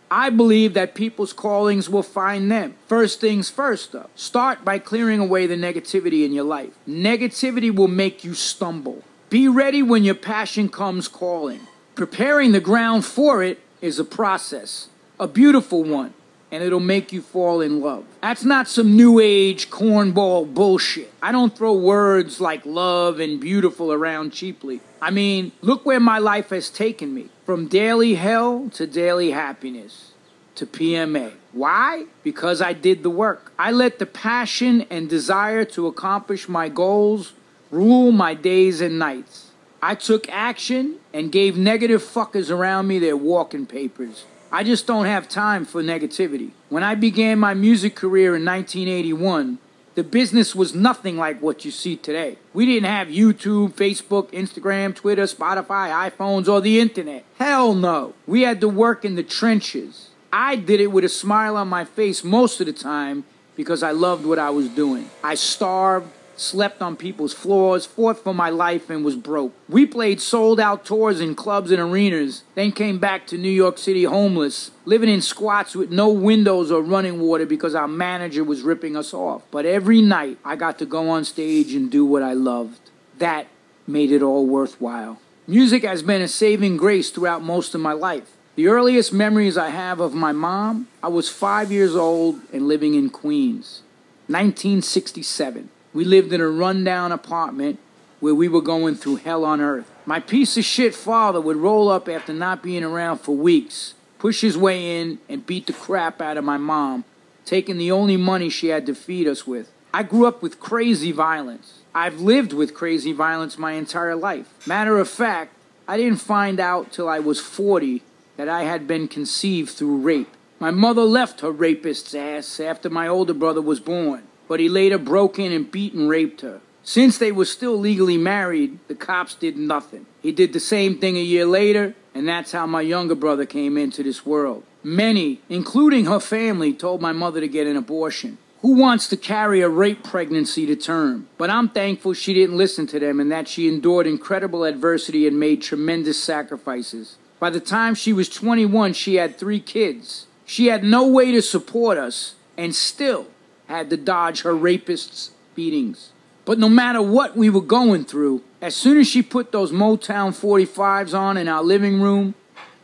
I believe that people's callings will find them. First things first, though. Start by clearing away the negativity in your life. Negativity will make you stumble. Be ready when your passion comes calling. Preparing the ground for it is a process, a beautiful one, and it'll make you fall in love. That's not some new age cornball bullshit. I don't throw words like love and beautiful around cheaply. I mean, look where my life has taken me. From daily hell to daily happiness to PMA. Why? Because I did the work. I let the passion and desire to accomplish my goals rule my days and nights. I took action and gave negative fuckers around me their walking papers. I just don't have time for negativity. When I began my music career in 1981, the business was nothing like what you see today. We didn't have YouTube, Facebook, Instagram, Twitter, Spotify, iPhones, or the internet. Hell no. We had to work in the trenches. I did it with a smile on my face most of the time because I loved what I was doing. I starved, slept on people's floors, fought for my life, and was broke. We played sold-out tours in clubs and arenas, then came back to New York City homeless, living in squats with no windows or running water because our manager was ripping us off. But every night, I got to go on stage and do what I loved. That made it all worthwhile. Music has been a saving grace throughout most of my life. The earliest memories I have of my mom, I was 5 years old and living in Queens. 1967. We lived in a rundown apartment where we were going through hell on earth. My piece of shit father would roll up after not being around for weeks, push his way in, and beat the crap out of my mom, taking the only money she had to feed us with. I grew up with crazy violence. I've lived with crazy violence my entire life. Matter of fact, I didn't find out till I was 40 that I had been conceived through rape. My mother left her rapist's ass after my older brother was born, but he later broke in and beat and raped her. Since they were still legally married, the cops did nothing. He did the same thing a year later, and that's how my younger brother came into this world. Many, including her family, told my mother to get an abortion. Who wants to carry a rape pregnancy to term? But I'm thankful she didn't listen to them and that she endured incredible adversity and made tremendous sacrifices. By the time she was 21, she had 3 kids. She had no way to support us and still had to dodge her rapist's beatings. But no matter what we were going through, as soon as she put those Motown 45s on in our living room,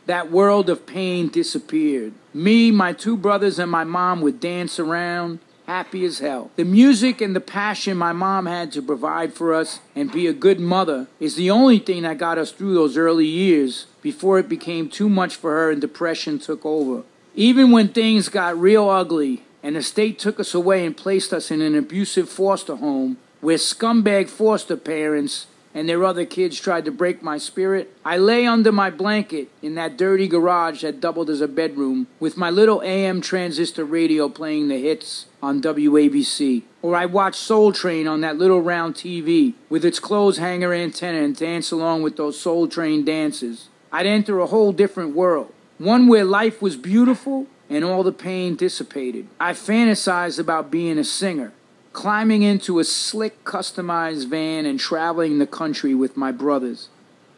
that world of pain disappeared. Me, my 2 brothers, and my mom would dance around, happy as hell. The music and the passion my mom had to provide for us and be a good mother is the only thing that got us through those early years before it became too much for her and depression took over. Even when things got real ugly and the state took us away and placed us in an abusive foster home where scumbag foster parents and their other kids tried to break my spirit, I lay under my blanket in that dirty garage that doubled as a bedroom with my little AM transistor radio playing the hits on WABC. Or I watched Soul Train on that little round TV with its clothes hanger antenna and dance along with those Soul Train dancers. I'd enter a whole different world. One where life was beautiful and all the pain dissipated. I fantasized about being a singer, climbing into a slick, customized van and traveling the country with my brothers.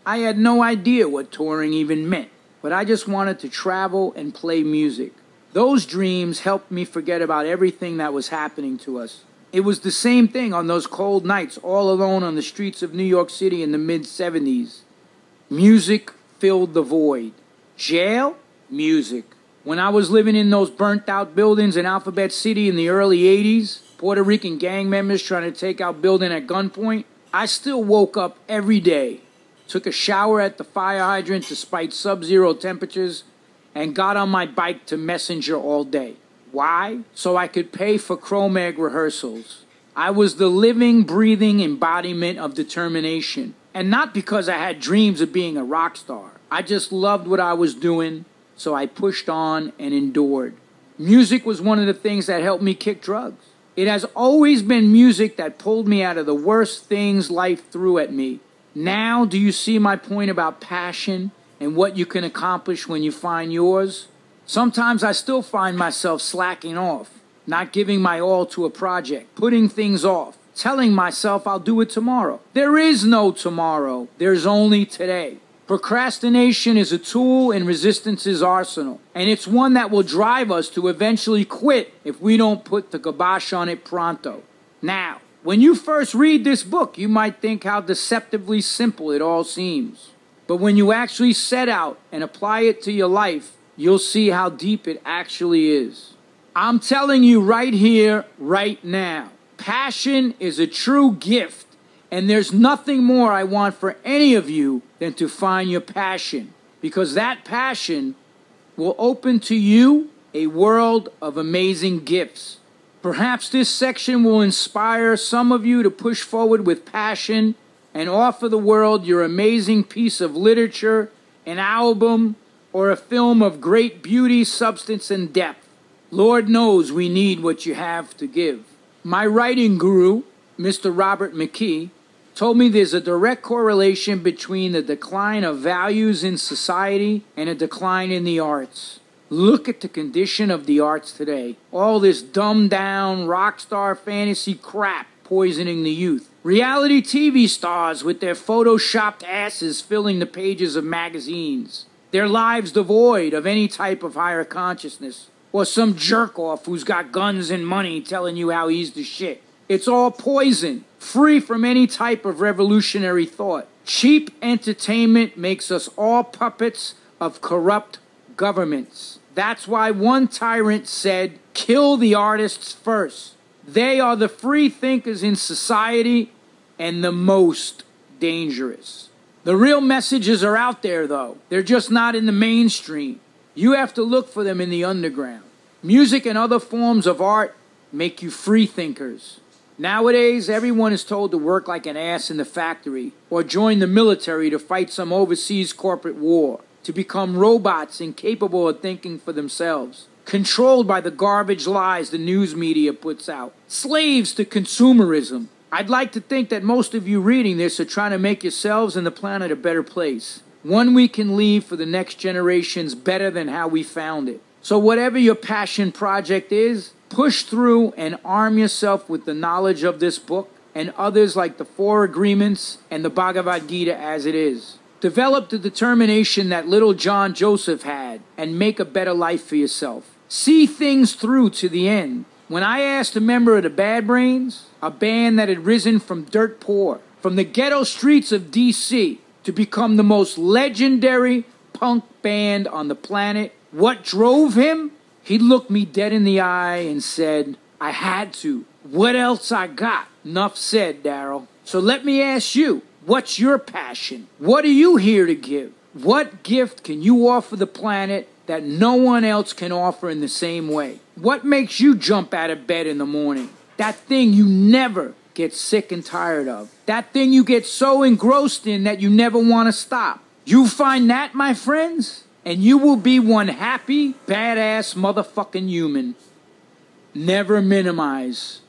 I had no idea what touring even meant, but I just wanted to travel and play music. Those dreams helped me forget about everything that was happening to us. It was the same thing on those cold nights, all alone on the streets of New York City in the mid-70s. Music filled the void. Jail? Music. When I was living in those burnt-out buildings in Alphabet City in the early 80s, Puerto Rican gang members trying to take out building at gunpoint, I still woke up every day, took a shower at the fire hydrant despite sub-zero temperatures, and got on my bike to Messenger all day. Why? So I could pay for Cro-Mag rehearsals. I was the living, breathing embodiment of determination. And not because I had dreams of being a rock star. I just loved what I was doing, so I pushed on and endured. Music was one of the things that helped me kick drugs. It has always been music that pulled me out of the worst things life threw at me. Now, do you see my point about passion and what you can accomplish when you find yours? Sometimes I still find myself slacking off, not giving my all to a project, putting things off, telling myself I'll do it tomorrow. There is no tomorrow. There's only today. Procrastination is a tool in resistance's arsenal, and it's one that will drive us to eventually quit if we don't put the kibosh on it pronto. Now, when you first read this book, you might think how deceptively simple it all seems. But when you actually set out and apply it to your life, you'll see how deep it actually is. I'm telling you right here, right now, passion is a true gift, and there's nothing more I want for any of you than to find your passion, because that passion will open to you a world of amazing gifts. Perhaps this section will inspire some of you to push forward with passion and offer the world your amazing piece of literature, an album, or a film of great beauty, substance, and depth. Lord knows we need what you have to give. My writing guru, Mr. Robert McKee, told me there's a direct correlation between the decline of values in society and a decline in the arts. Look at the condition of the arts today. All this dumbed-down, rock star fantasy crap poisoning the youth. Reality TV stars with their photoshopped asses filling the pages of magazines. Their lives devoid of any type of higher consciousness. Or some jerk-off who's got guns and money telling you how he's the shit. It's all poison, free from any type of revolutionary thought. Cheap entertainment makes us all puppets of corrupt governments. That's why one tyrant said, kill the artists first. They are the free thinkers in society and the most dangerous. The real messages are out there, though. They're just not in the mainstream. You have to look for them in the underground. Music and other forms of art make you free thinkers. Nowadays, everyone is told to work like an ass in the factory or join the military to fight some overseas corporate war, to become robots incapable of thinking for themselves, controlled by the garbage lies the news media puts out, slaves to consumerism. I'd like to think that most of you reading this are trying to make yourselves and the planet a better place, one we can leave for the next generations better than how we found it. So whatever your passion project is, push through and arm yourself with the knowledge of this book and others like the Four Agreements and the Bhagavad Gita as it is. Develop the determination that little John Joseph had and make a better life for yourself. See things through to the end. When I asked a member of the Bad Brains, a band that had risen from dirt poor, from the ghetto streets of D.C., to become the most legendary punk band on the planet, what drove him? He looked me dead in the eye and said, I had to. What else I got? Nuff said, Daryl. So let me ask you, what's your passion? What are you here to give? What gift can you offer the planet that no one else can offer in the same way? What makes you jump out of bed in the morning? That thing you never get sick and tired of. That thing you get so engrossed in that you never want to stop. You find that, my friends, and you will be one happy, badass motherfucking human. Never minimize.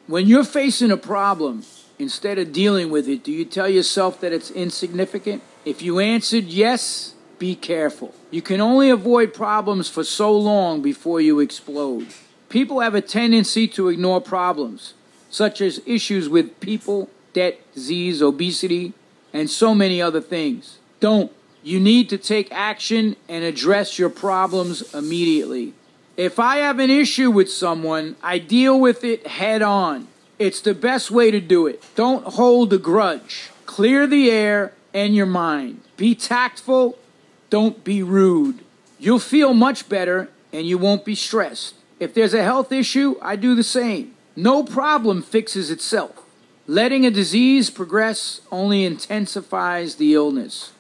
When you're facing a problem, instead of dealing with it, do you tell yourself that it's insignificant? If you answered yes, be careful. You can only avoid problems for so long before you explode. People have a tendency to ignore problems, such as issues with people, debt, disease, obesity, and so many other things. Don't. You need to take action and address your problems immediately. If I have an issue with someone, I deal with it head on. It's the best way to do it. Don't hold a grudge. Clear the air and your mind. Be tactful. Don't be rude. You'll feel much better and you won't be stressed. If there's a health issue, I do the same. No problem fixes itself. Letting a disease progress only intensifies the illness.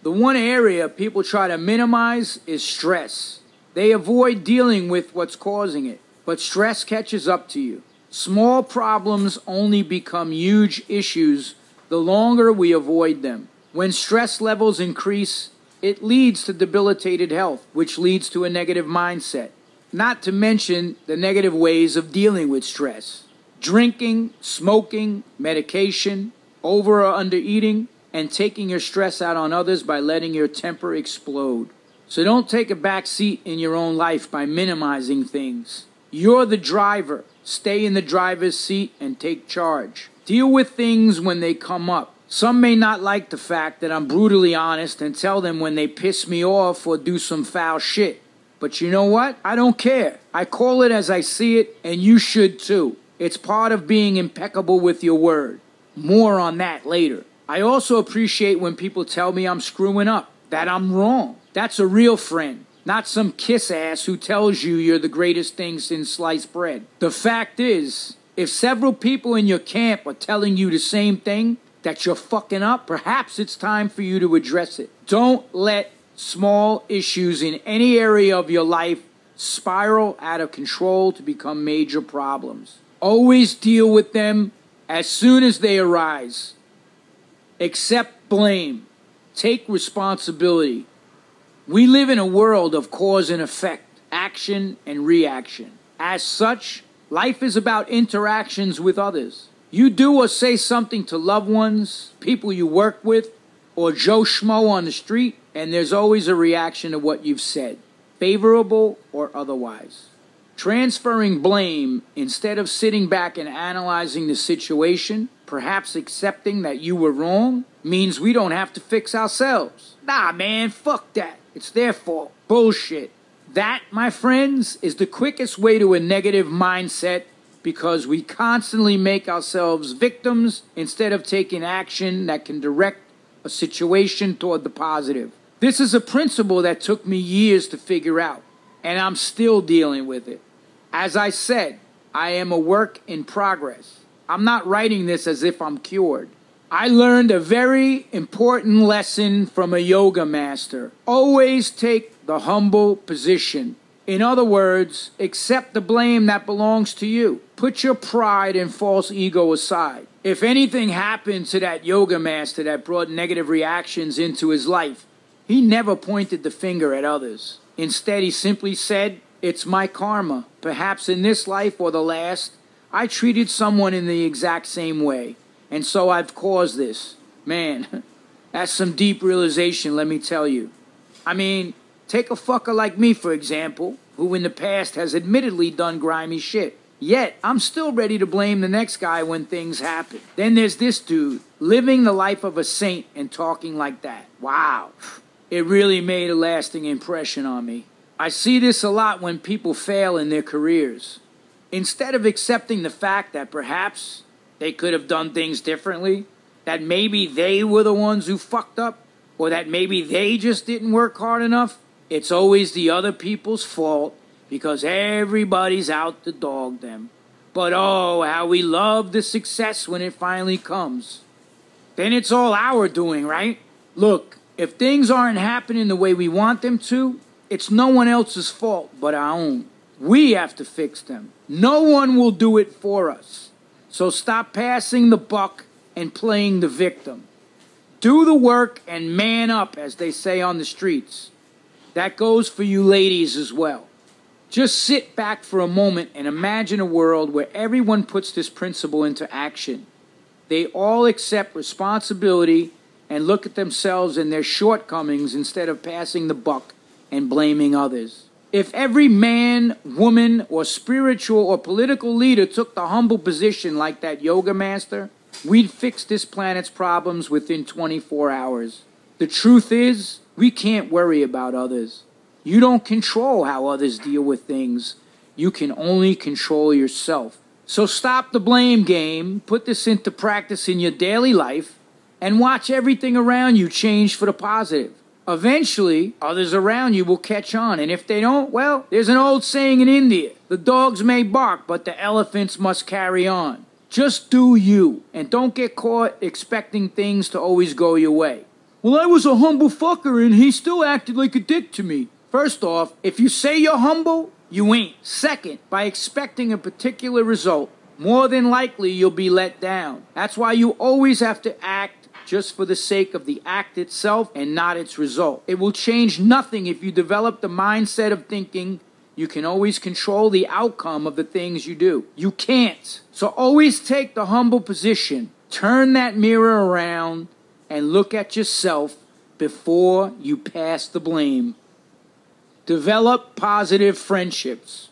The one area people try to minimize is stress. They avoid dealing with what's causing it, but stress catches up to you. Small problems only become huge issues the longer we avoid them. When stress levels increase, it leads to debilitated health, which leads to a negative mindset. Not to mention the negative ways of dealing with stress. Drinking, smoking, medication, over or under eating, and taking your stress out on others by letting your temper explode. So don't take a back seat in your own life by minimizing things. You're the driver. Stay in the driver's seat and take charge. Deal with things when they come up. Some may not like the fact that I'm brutally honest and tell them when they piss me off or do some foul shit. But you know what? I don't care. I call it as I see it, and you should too. It's part of being impeccable with your word. More on that later. I also appreciate when people tell me I'm screwing up, that I'm wrong. That's a real friend, not some kiss ass who tells you you're the greatest thing since sliced bread. The fact is, if several people in your camp are telling you the same thing, that you're fucking up, perhaps it's time for you to address it. Don't let small issues in any area of your life spiral out of control to become major problems. Always deal with them as soon as they arise. Accept blame. Take responsibility. We live in a world of cause and effect, action and reaction. As such, life is about interactions with others. You do or say something to loved ones, people you work with, or Joe Schmo on the street, and there's always a reaction to what you've said, favorable or otherwise. Transferring blame instead of sitting back and analyzing the situation, perhaps accepting that you were wrong, means we don't have to fix ourselves. Nah, man, fuck that. It's their fault. Bullshit. That, my friends, is the quickest way to a negative mindset because we constantly make ourselves victims instead of taking action that can direct a situation toward the positive. This is a principle that took me years to figure out, and I'm still dealing with it. As I said, I am a work in progress. I'm not writing this as if I'm cured. I learned a very important lesson from a yoga master. Always take the humble position. In other words, accept the blame that belongs to you. Put your pride and false ego aside. If anything happened to that yoga master that brought negative reactions into his life, he never pointed the finger at others. Instead, he simply said, "It's my karma. Perhaps in this life or the last, I treated someone in the exact same way, and so I've caused this." Man, that's some deep realization, let me tell you. I mean, take a fucker like me, for example, who in the past has admittedly done grimy shit. Yet, I'm still ready to blame the next guy when things happen. Then there's this dude, living the life of a saint and talking like that. Wow. It really made a lasting impression on me. I see this a lot when people fail in their careers. Instead of accepting the fact that perhaps they could have done things differently, that maybe they were the ones who fucked up, or that maybe they just didn't work hard enough, it's always the other people's fault because everybody's out to dog them. But oh, how we love the success when it finally comes. Then it's all our doing, right? Look, if things aren't happening the way we want them to, it's no one else's fault but our own. We have to fix them. No one will do it for us. So stop passing the buck and playing the victim. Do the work and man up, as they say on the streets. That goes for you ladies as well. Just sit back for a moment and imagine a world where everyone puts this principle into action. They all accept responsibility and look at themselves and their shortcomings instead of passing the buck and blaming others. If every man, woman, or spiritual or political leader took the humble position like that yoga master, we'd fix this planet's problems within 24 hours. The truth is, we can't worry about others. You don't control how others deal with things. You can only control yourself. So stop the blame game, put this into practice in your daily life, and watch everything around you change for the positive. Eventually, others around you will catch on, and if they don't, well, there's an old saying in India, the dogs may bark, but the elephants must carry on. Just do you, and don't get caught expecting things to always go your way. Well, I was a humble fucker, and he still acted like a dick to me. First off, if you say you're humble, you ain't. Second, by expecting a particular result, more than likely you'll be let down. That's why you always have to act just for the sake of the act itself and not its result. It will change nothing if you develop the mindset of thinking you can always control the outcome of the things you do. You can't. So always take the humble position. Turn that mirror around and look at yourself before you pass the blame. Develop positive friendships.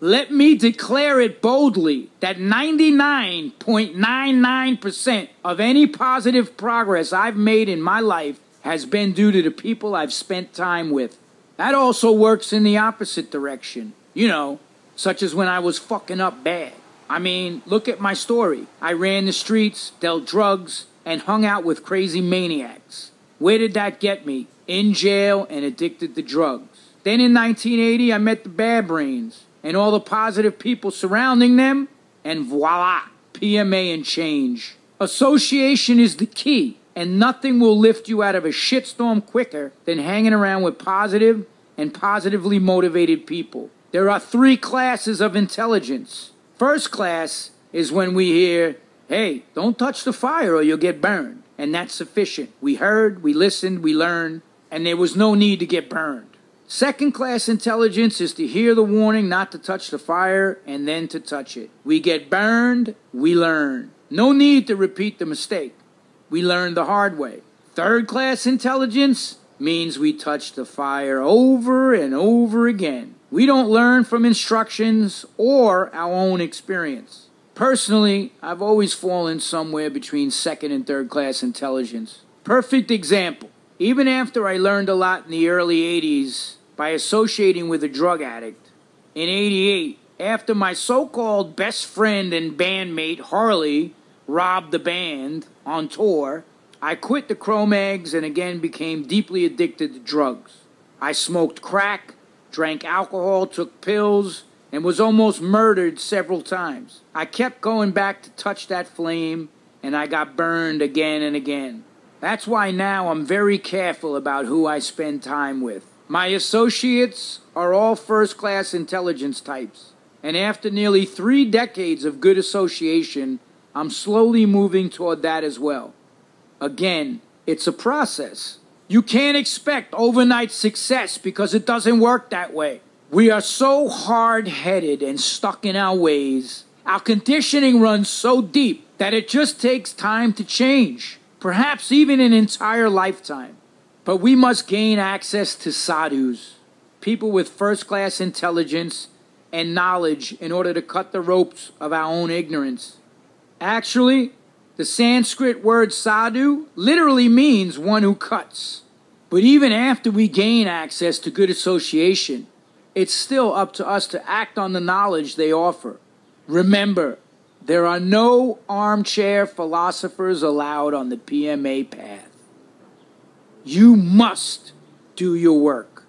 Let me declare it boldly that 99.99% of any positive progress I've made in my life has been due to the people I've spent time with. That also works in the opposite direction. You know, such as when I was fucking up bad. I mean, look at my story. I ran the streets, dealt drugs, and hung out with crazy maniacs. Where did that get me? In jail and addicted to drugs. Then in 1980, I met the Bad Brains and all the positive people surrounding them, and voila, PMA and change. Association is the key, and nothing will lift you out of a shitstorm quicker than hanging around with positive and positively motivated people. There are 3 classes of intelligence. First class is when we hear, hey, don't touch the fire or you'll get burned. And that's sufficient. We heard, we listened, we learned, and there was no need to get burned. Second class intelligence is to hear the warning not to touch the fire and then to touch it. We get burned, we learn. No need to repeat the mistake. We learn the hard way. Third class intelligence means we touch the fire over and over again. We don't learn from instructions or our own experience. Personally, I've always fallen somewhere between second and third class intelligence. Perfect example. Even after I learned a lot in the early 80s by associating with a drug addict, in 88, after my so-called best friend and bandmate Harley robbed the band on tour, I quit the Cro-Mags and again became deeply addicted to drugs. I smoked crack, drank alcohol, took pills, and was almost murdered several times. I kept going back to touch that flame, and I got burned again and again. That's why now I'm very careful about who I spend time with. My associates are all first-class intelligence types, and after nearly 3 decades of good association, I'm slowly moving toward that as well. Again, it's a process. You can't expect overnight success because it doesn't work that way. We are so hard-headed and stuck in our ways. Our conditioning runs so deep that it just takes time to change, perhaps even an entire lifetime. But we must gain access to sadhus, people with first-class intelligence and knowledge in order to cut the ropes of our own ignorance. Actually, the Sanskrit word sadhu literally means one who cuts. But even after we gain access to good association, it's still up to us to act on the knowledge they offer. Remember, there are no armchair philosophers allowed on the PMA path. You must do your work.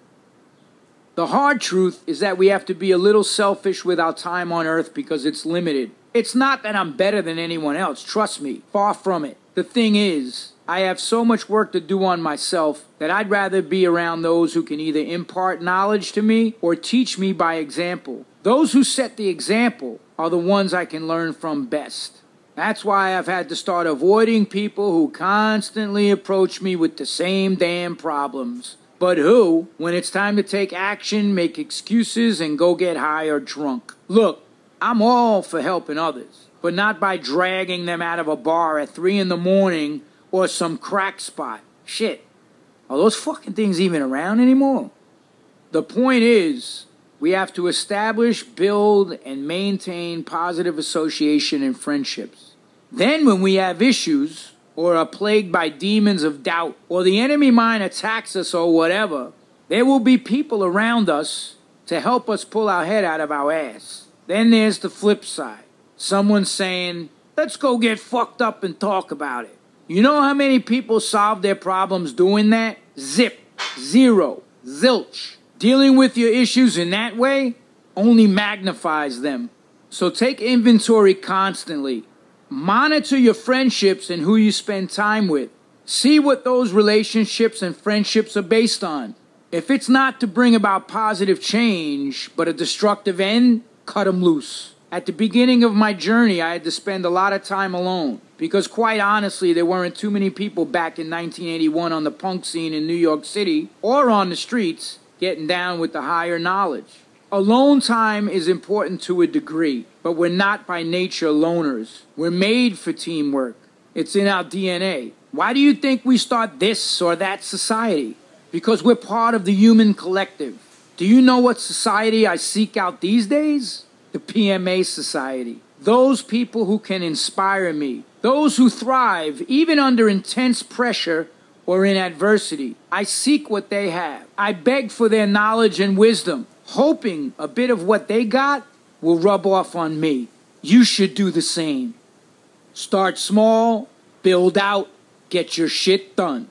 The hard truth is that we have to be a little selfish with our time on earth because it's limited. It's not that I'm better than anyone else, trust me, far from it. The thing is, I have so much work to do on myself that I'd rather be around those who can either impart knowledge to me or teach me by example. Those who set the example are the ones I can learn from best. That's why I've had to start avoiding people who constantly approach me with the same damn problems, but who, when it's time to take action, make excuses and go get high or drunk. Look, I'm all for helping others, but not by dragging them out of a bar at 3 in the morning or some crack spot. Shit. Are those fucking things even around anymore? The point is, we have to establish, build, and maintain positive association and friendships. Then when we have issues, or are plagued by demons of doubt, or the enemy mind attacks us or whatever, there will be people around us to help us pull our head out of our ass. Then there's the flip side. Someone saying, let's go get fucked up and talk about it. You know how many people solve their problems doing that? Zip. Zero. Zilch. Dealing with your issues in that way only magnifies them. So take inventory constantly. Monitor your friendships and who you spend time with. See what those relationships and friendships are based on. If it's not to bring about positive change, but a destructive end, cut them loose. At the beginning of my journey, I had to spend a lot of time alone. Because quite honestly, there weren't too many people back in 1981 on the punk scene in New York City or on the streets getting down with the higher knowledge. Alone time is important to a degree, but we're not by nature loners. We're made for teamwork. It's in our DNA. Why do you think we start this or that society? Because we're part of the human collective. Do you know what society I seek out these days? The PMA Society. Those people who can inspire me. Those who thrive even under intense pressure or in adversity. I seek what they have. I beg for their knowledge and wisdom, hoping a bit of what they got will rub off on me. You should do the same. Start small, build out, get your shit done.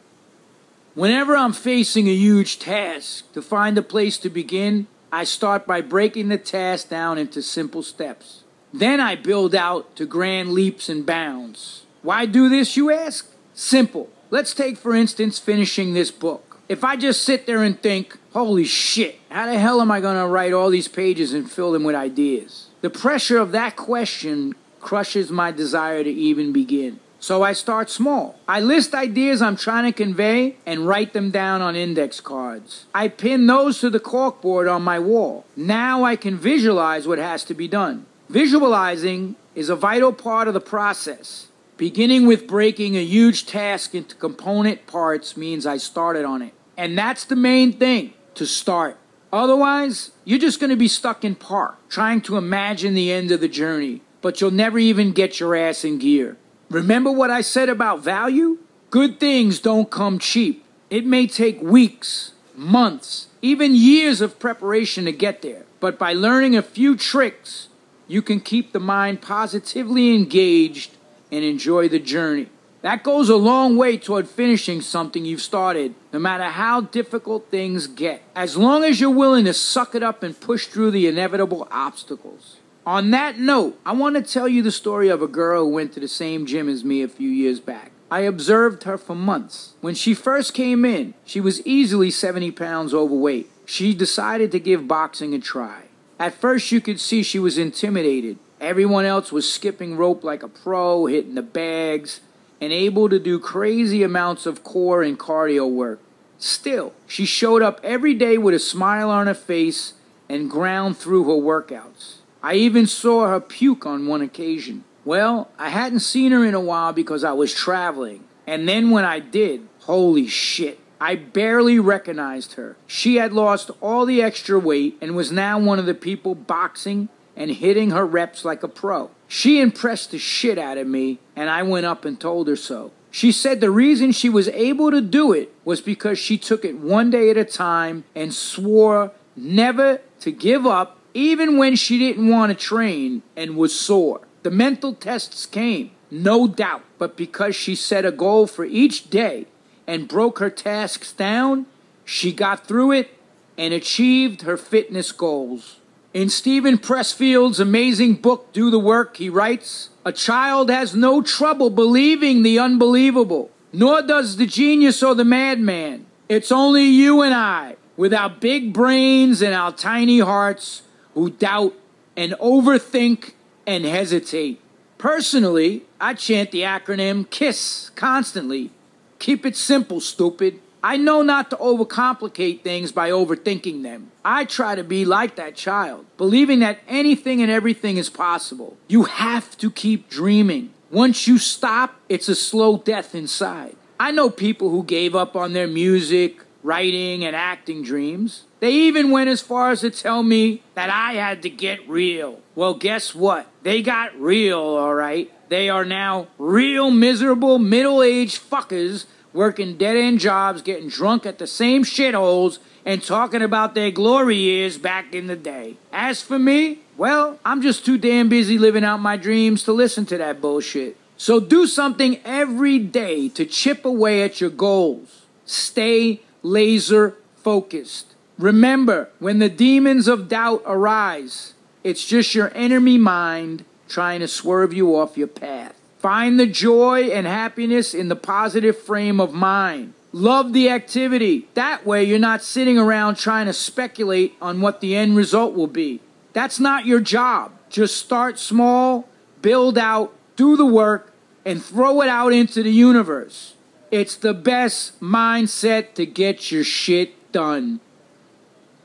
Whenever I'm facing a huge task, to find a place to begin, I start by breaking the task down into simple steps. Then I build out to grand leaps and bounds. Why do this, you ask? Simple. Let's take, for instance, finishing this book. If I just sit there and think, holy shit, how the hell am I going to write all these pages and fill them with ideas? The pressure of that question crushes my desire to even begin. So I start small. I list ideas I'm trying to convey and write them down on index cards. I pin those to the corkboard on my wall. Now I can visualize what has to be done. Visualizing is a vital part of the process. Beginning with breaking a huge task into component parts means I started on it. And that's the main thing, to start. Otherwise, you're just going to be stuck in park, trying to imagine the end of the journey, but you'll never even get your ass in gear. Remember what I said about value? Good things don't come cheap. It may take weeks, months, even years of preparation to get there. But by learning a few tricks, you can keep the mind positively engaged and enjoy the journey. That goes a long way toward finishing something you've started, no matter how difficult things get, as long as you're willing to suck it up and push through the inevitable obstacles. On that note, I want to tell you the story of a girl who went to the same gym as me a few years back. I observed her for months. When she first came in, she was easily 70 pounds overweight. She decided to give boxing a try. At first you could see she was intimidated. Everyone else was skipping rope like a pro, hitting the bags, and able to do crazy amounts of core and cardio work. Still, she showed up every day with a smile on her face and ground through her workouts. I even saw her puke on one occasion. Well, I hadn't seen her in a while because I was traveling. And then when I did, holy shit, I barely recognized her. She had lost all the extra weight and was now one of the people boxing and hitting her reps like a pro. She impressed the shit out of me, and I went up and told her so. She said the reason she was able to do it was because she took it one day at a time and swore never to give up, even when she didn't want to train and was sore. The mental tests came, no doubt, but because she set a goal for each day and broke her tasks down, she got through it and achieved her fitness goals. In Stephen Pressfield's amazing book, Do the Work, he writes, "A child has no trouble believing the unbelievable, nor does the genius or the madman. It's only you and I, with our big brains and our tiny hearts, who doubt and overthink and hesitate." Personally, I chant the acronym KISS constantly. Keep it simple, stupid. I know not to overcomplicate things by overthinking them. I try to be like that child, believing that anything and everything is possible. You have to keep dreaming. Once you stop, it's a slow death inside. I know people who gave up on their music, writing, and acting dreams. They even went as far as to tell me that I had to get real. Well, guess what? They got real, all right. They are now real miserable middle-aged fuckers working dead-end jobs, getting drunk at the same shitholes, and talking about their glory years back in the day. As for me, well, I'm just too damn busy living out my dreams to listen to that bullshit. So do something every day to chip away at your goals. Stay laser focused. Remember, when the demons of doubt arise, it's just your enemy mind trying to swerve you off your path. Find the joy and happiness in the positive frame of mind. Love the activity. That way you're not sitting around trying to speculate on what the end result will be. That's not your job. Just start small, build out, do the work, and throw it out into the universe. It's the best mindset to get your shit done.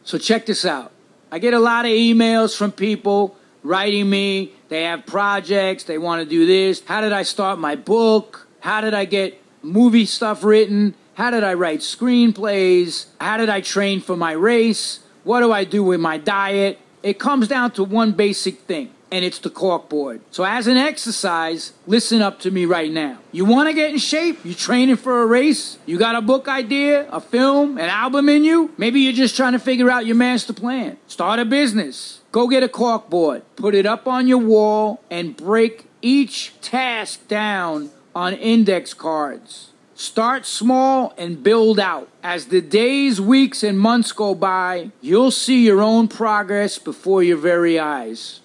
So check this out. I get a lot of emails from people writing me. They have projects. They want to do this. How did I start my book? How did I get movie stuff written? How did I write screenplays? How did I train for my race? What do I do with my diet? It comes down to one basic thing, and it's the corkboard. So as an exercise, listen up to me right now. You want to get in shape? You training for a race? You got a book idea, a film, an album in you? Maybe you're just trying to figure out your master plan. Start a business. Go get a corkboard. Put it up on your wall and break each task down on index cards. Start small and build out. As the days, weeks, and months go by, you'll see your own progress before your very eyes.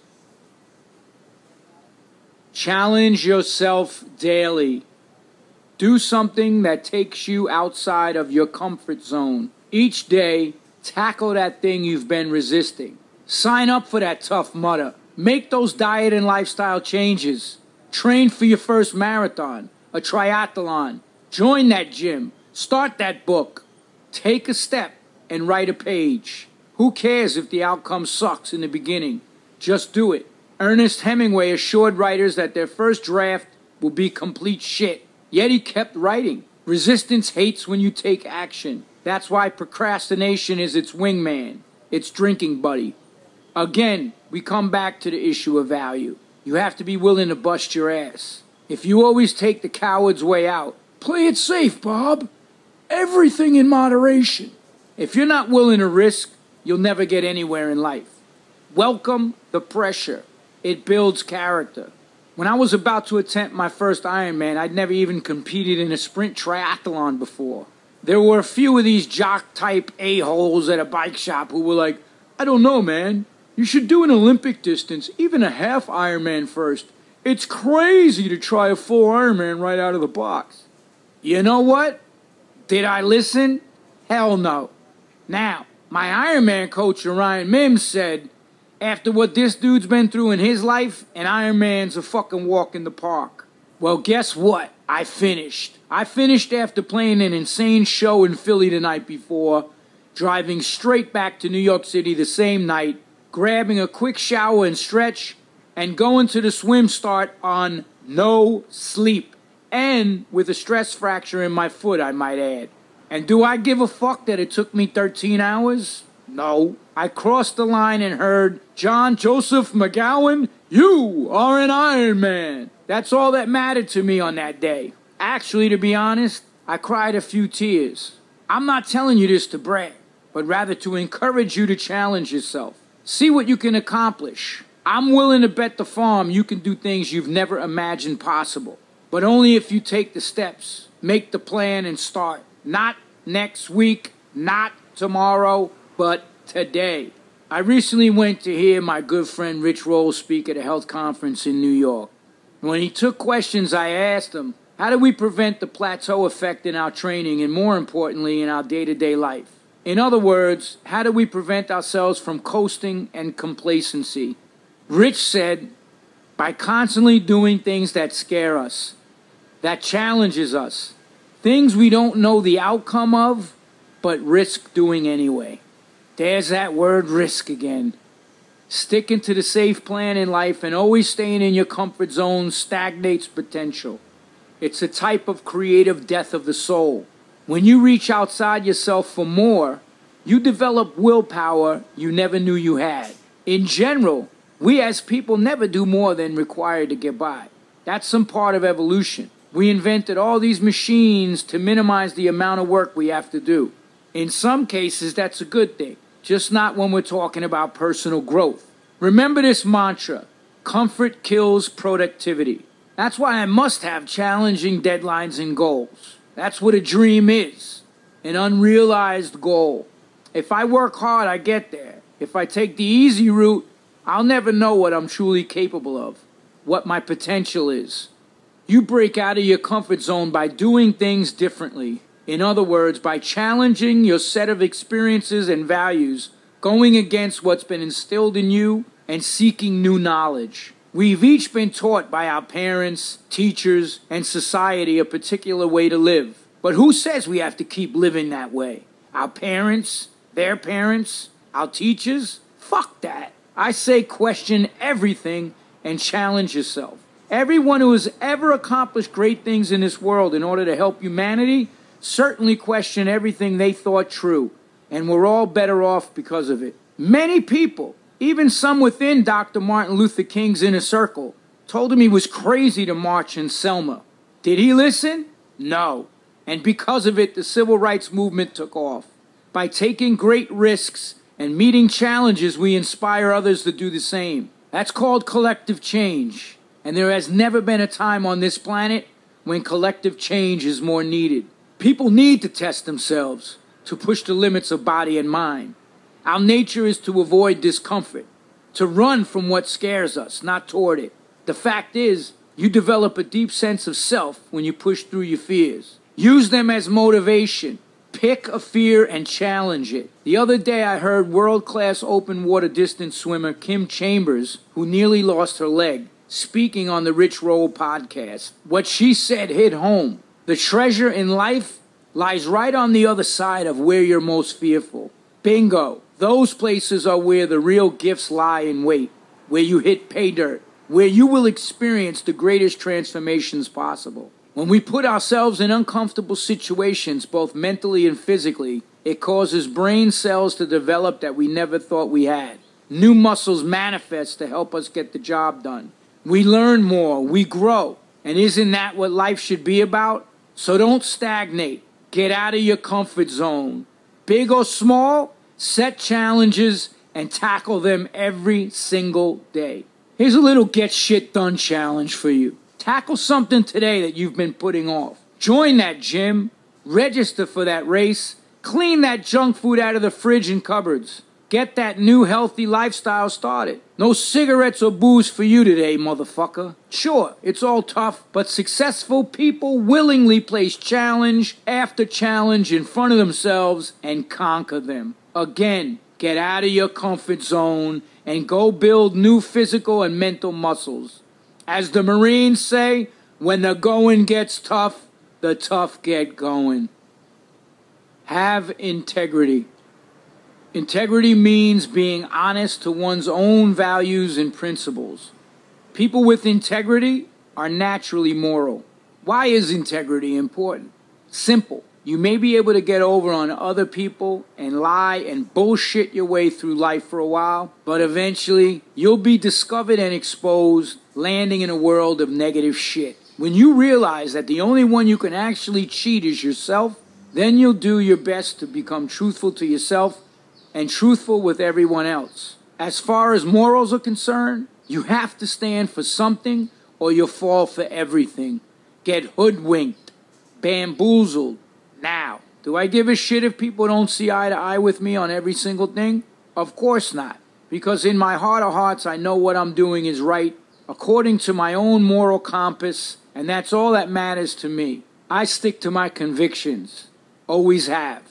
Challenge yourself daily. Do something that takes you outside of your comfort zone. Each day, tackle that thing you've been resisting. Sign up for that Tough Mudder. Make those diet and lifestyle changes. Train for your first marathon, a triathlon. Join that gym. Start that book. Take a step and write a page. Who cares if the outcome sucks in the beginning? Just do it. Ernest Hemingway assured writers that their first draft will be complete shit. Yet he kept writing. Resistance hates when you take action. That's why procrastination is its wingman, its drinking buddy. Again, we come back to the issue of value. You have to be willing to bust your ass. If you always take the coward's way out, play it safe, Bob. Everything in moderation. If you're not willing to risk, you'll never get anywhere in life. Welcome the pressure. It builds character. When I was about to attempt my first Ironman, I'd never even competed in a sprint triathlon before. There were a few of these jock-type a-holes at a bike shop who were like, I don't know, man. You should do an Olympic distance, even a half Ironman first. It's crazy to try a full Ironman right out of the box. You know what? Did I listen? Hell no. Now, my Ironman coach, Orion Mims, said, after what this dude's been through in his life, an Ironman's a fucking walk in the park. Well, guess what? I finished. I finished after playing an insane show in Philly the night before, driving straight back to New York City the same night, grabbing a quick shower and stretch, and going to the swim start on no sleep. And with a stress fracture in my foot, I might add. And do I give a fuck that it took me 13 hours? No. I crossed the line and heard, John Joseph McGowan, you are an Iron Man. That's all that mattered to me on that day. Actually, to be honest, I cried a few tears. I'm not telling you this to brag, but rather to encourage you to challenge yourself. See what you can accomplish. I'm willing to bet the farm you can do things you've never imagined possible. But only if you take the steps, make the plan, and start. Not next week, not tomorrow, but today. I recently went to hear my good friend Rich Roll speak at a health conference in New York. When he took questions, I asked him, how do we prevent the plateau effect in our training and, more importantly, in our day-to-day life? In other words, how do we prevent ourselves from coasting and complacency? Rich said, by constantly doing things that scare us, that challenges us, things we don't know the outcome of, but risk doing anyway. There's that word risk again. Sticking to the safe plan in life and always staying in your comfort zone stagnates potential. It's a type of creative death of the soul. When you reach outside yourself for more, you develop willpower you never knew you had. In general, we as people never do more than required to get by. That's some part of evolution. We invented all these machines to minimize the amount of work we have to do. In some cases, that's a good thing, just not when we're talking about personal growth. Remember this mantra: comfort kills productivity. That's why I must have challenging deadlines and goals. That's what a dream is, an unrealized goal. If I work hard, I get there. If I take the easy route, I'll never know what I'm truly capable of, what my potential is. You break out of your comfort zone by doing things differently. In other words, by challenging your set of experiences and values, going against what's been instilled in you, and seeking new knowledge. We've each been taught by our parents, teachers, and society a particular way to live. But who says we have to keep living that way? Our parents? Their parents? Our teachers? Fuck that. I say question everything and challenge yourself. Everyone who has ever accomplished great things in this world in order to help humanity certainly questioned everything they thought true, and we're all better off because of it. Many people, even some within Dr. Martin Luther King's inner circle, told him he was crazy to march in Selma. Did he listen? No. And because of it, the civil rights movement took off. By taking great risks and meeting challenges, we inspire others to do the same. That's called collective change. And there has never been a time on this planet when collective change is more needed. People need to test themselves, to push the limits of body and mind. Our nature is to avoid discomfort, to run from what scares us, not toward it. The fact is, you develop a deep sense of self when you push through your fears. Use them as motivation. Pick a fear and challenge it. The other day I heard world-class open water distance swimmer Kim Chambers, who nearly lost her leg, speaking on the Rich Roll podcast. What she said hit home. The treasure in life lies right on the other side of where you're most fearful. Bingo. Those places are where the real gifts lie in wait, where you hit pay dirt, where you will experience the greatest transformations possible. When we put ourselves in uncomfortable situations, both mentally and physically, it causes brain cells to develop that we never thought we had. New muscles manifest to help us get the job done. We learn more, we grow. And isn't that what life should be about? So don't stagnate. Get out of your comfort zone. Big or small, set challenges and tackle them every single day. Here's a little get shit done challenge for you. Tackle something today that you've been putting off. Join that gym. Register for that race. Clean that junk food out of the fridge and cupboards. Get that new healthy lifestyle started. No cigarettes or booze for you today, motherfucker. Sure, it's all tough, but successful people willingly place challenge after challenge in front of themselves and conquer them. Again, get out of your comfort zone and go build new physical and mental muscles. As the Marines say, when the going gets tough, the tough get going. Have integrity. Integrity means being honest to one's own values and principles. People with integrity are naturally moral. Why is integrity important? Simple. You may be able to get over on other people and lie and bullshit your way through life for a while, but eventually you'll be discovered and exposed, landing in a world of negative shit. When you realize that the only one you can actually cheat is yourself, then you'll do your best to become truthful to yourself and truthful with everyone else. As far as morals are concerned, you have to stand for something or you'll fall for everything. Get hoodwinked, bamboozled. Now, do I give a shit if people don't see eye to eye with me on every single thing? Of course not. Because in my heart of hearts, I know what I'm doing is right, according to my own moral compass, and that's all that matters to me. I stick to my convictions. Always have.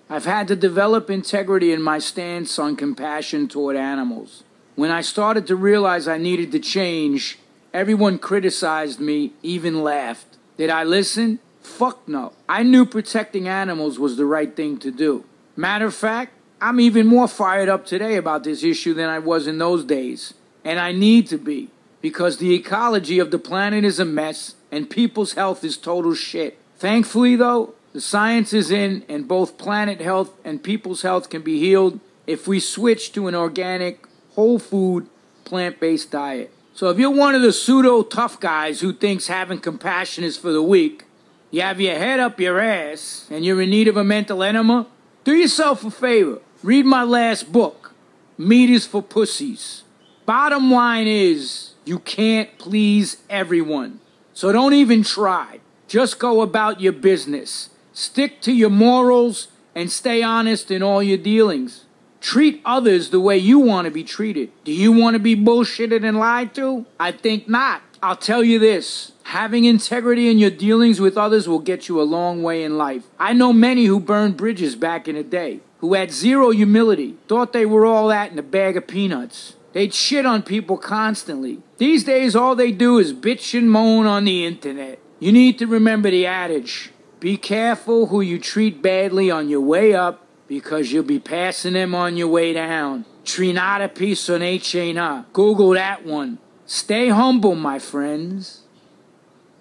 I've had to develop integrity in my stance on compassion toward animals. When I started to realize I needed to change, everyone criticized me, even laughed. Did I listen? Fuck no. I knew protecting animals was the right thing to do. Matter of fact, I'm even more fired up today about this issue than I was in those days. And I need to be, because the ecology of the planet is a mess and people's health is total shit. Thankfully, though, the science is in, and both planet health and people's health can be healed if we switch to an organic, whole food, plant-based diet. So if you're one of the pseudo-tough guys who thinks having compassion is for the weak, you have your head up your ass, and you're in need of a mental enema, do yourself a favor. Read my last book, Meat is for Pussies. Bottom line is, you can't please everyone. So don't even try. Just go about your business. Stick to your morals and stay honest in all your dealings. Treat others the way you want to be treated. Do you want to be bullshitted and lied to? I think not. I'll tell you this. Having integrity in your dealings with others will get you a long way in life. I know many who burned bridges back in the day, who had zero humility, thought they were all that in a bag of peanuts. They'd shit on people constantly. These days, all they do is bitch and moan on the internet. You need to remember the adage. Be careful who you treat badly on your way up, because you'll be passing them on your way down. Trinata pisonechena. Google that one. Stay humble, my friends.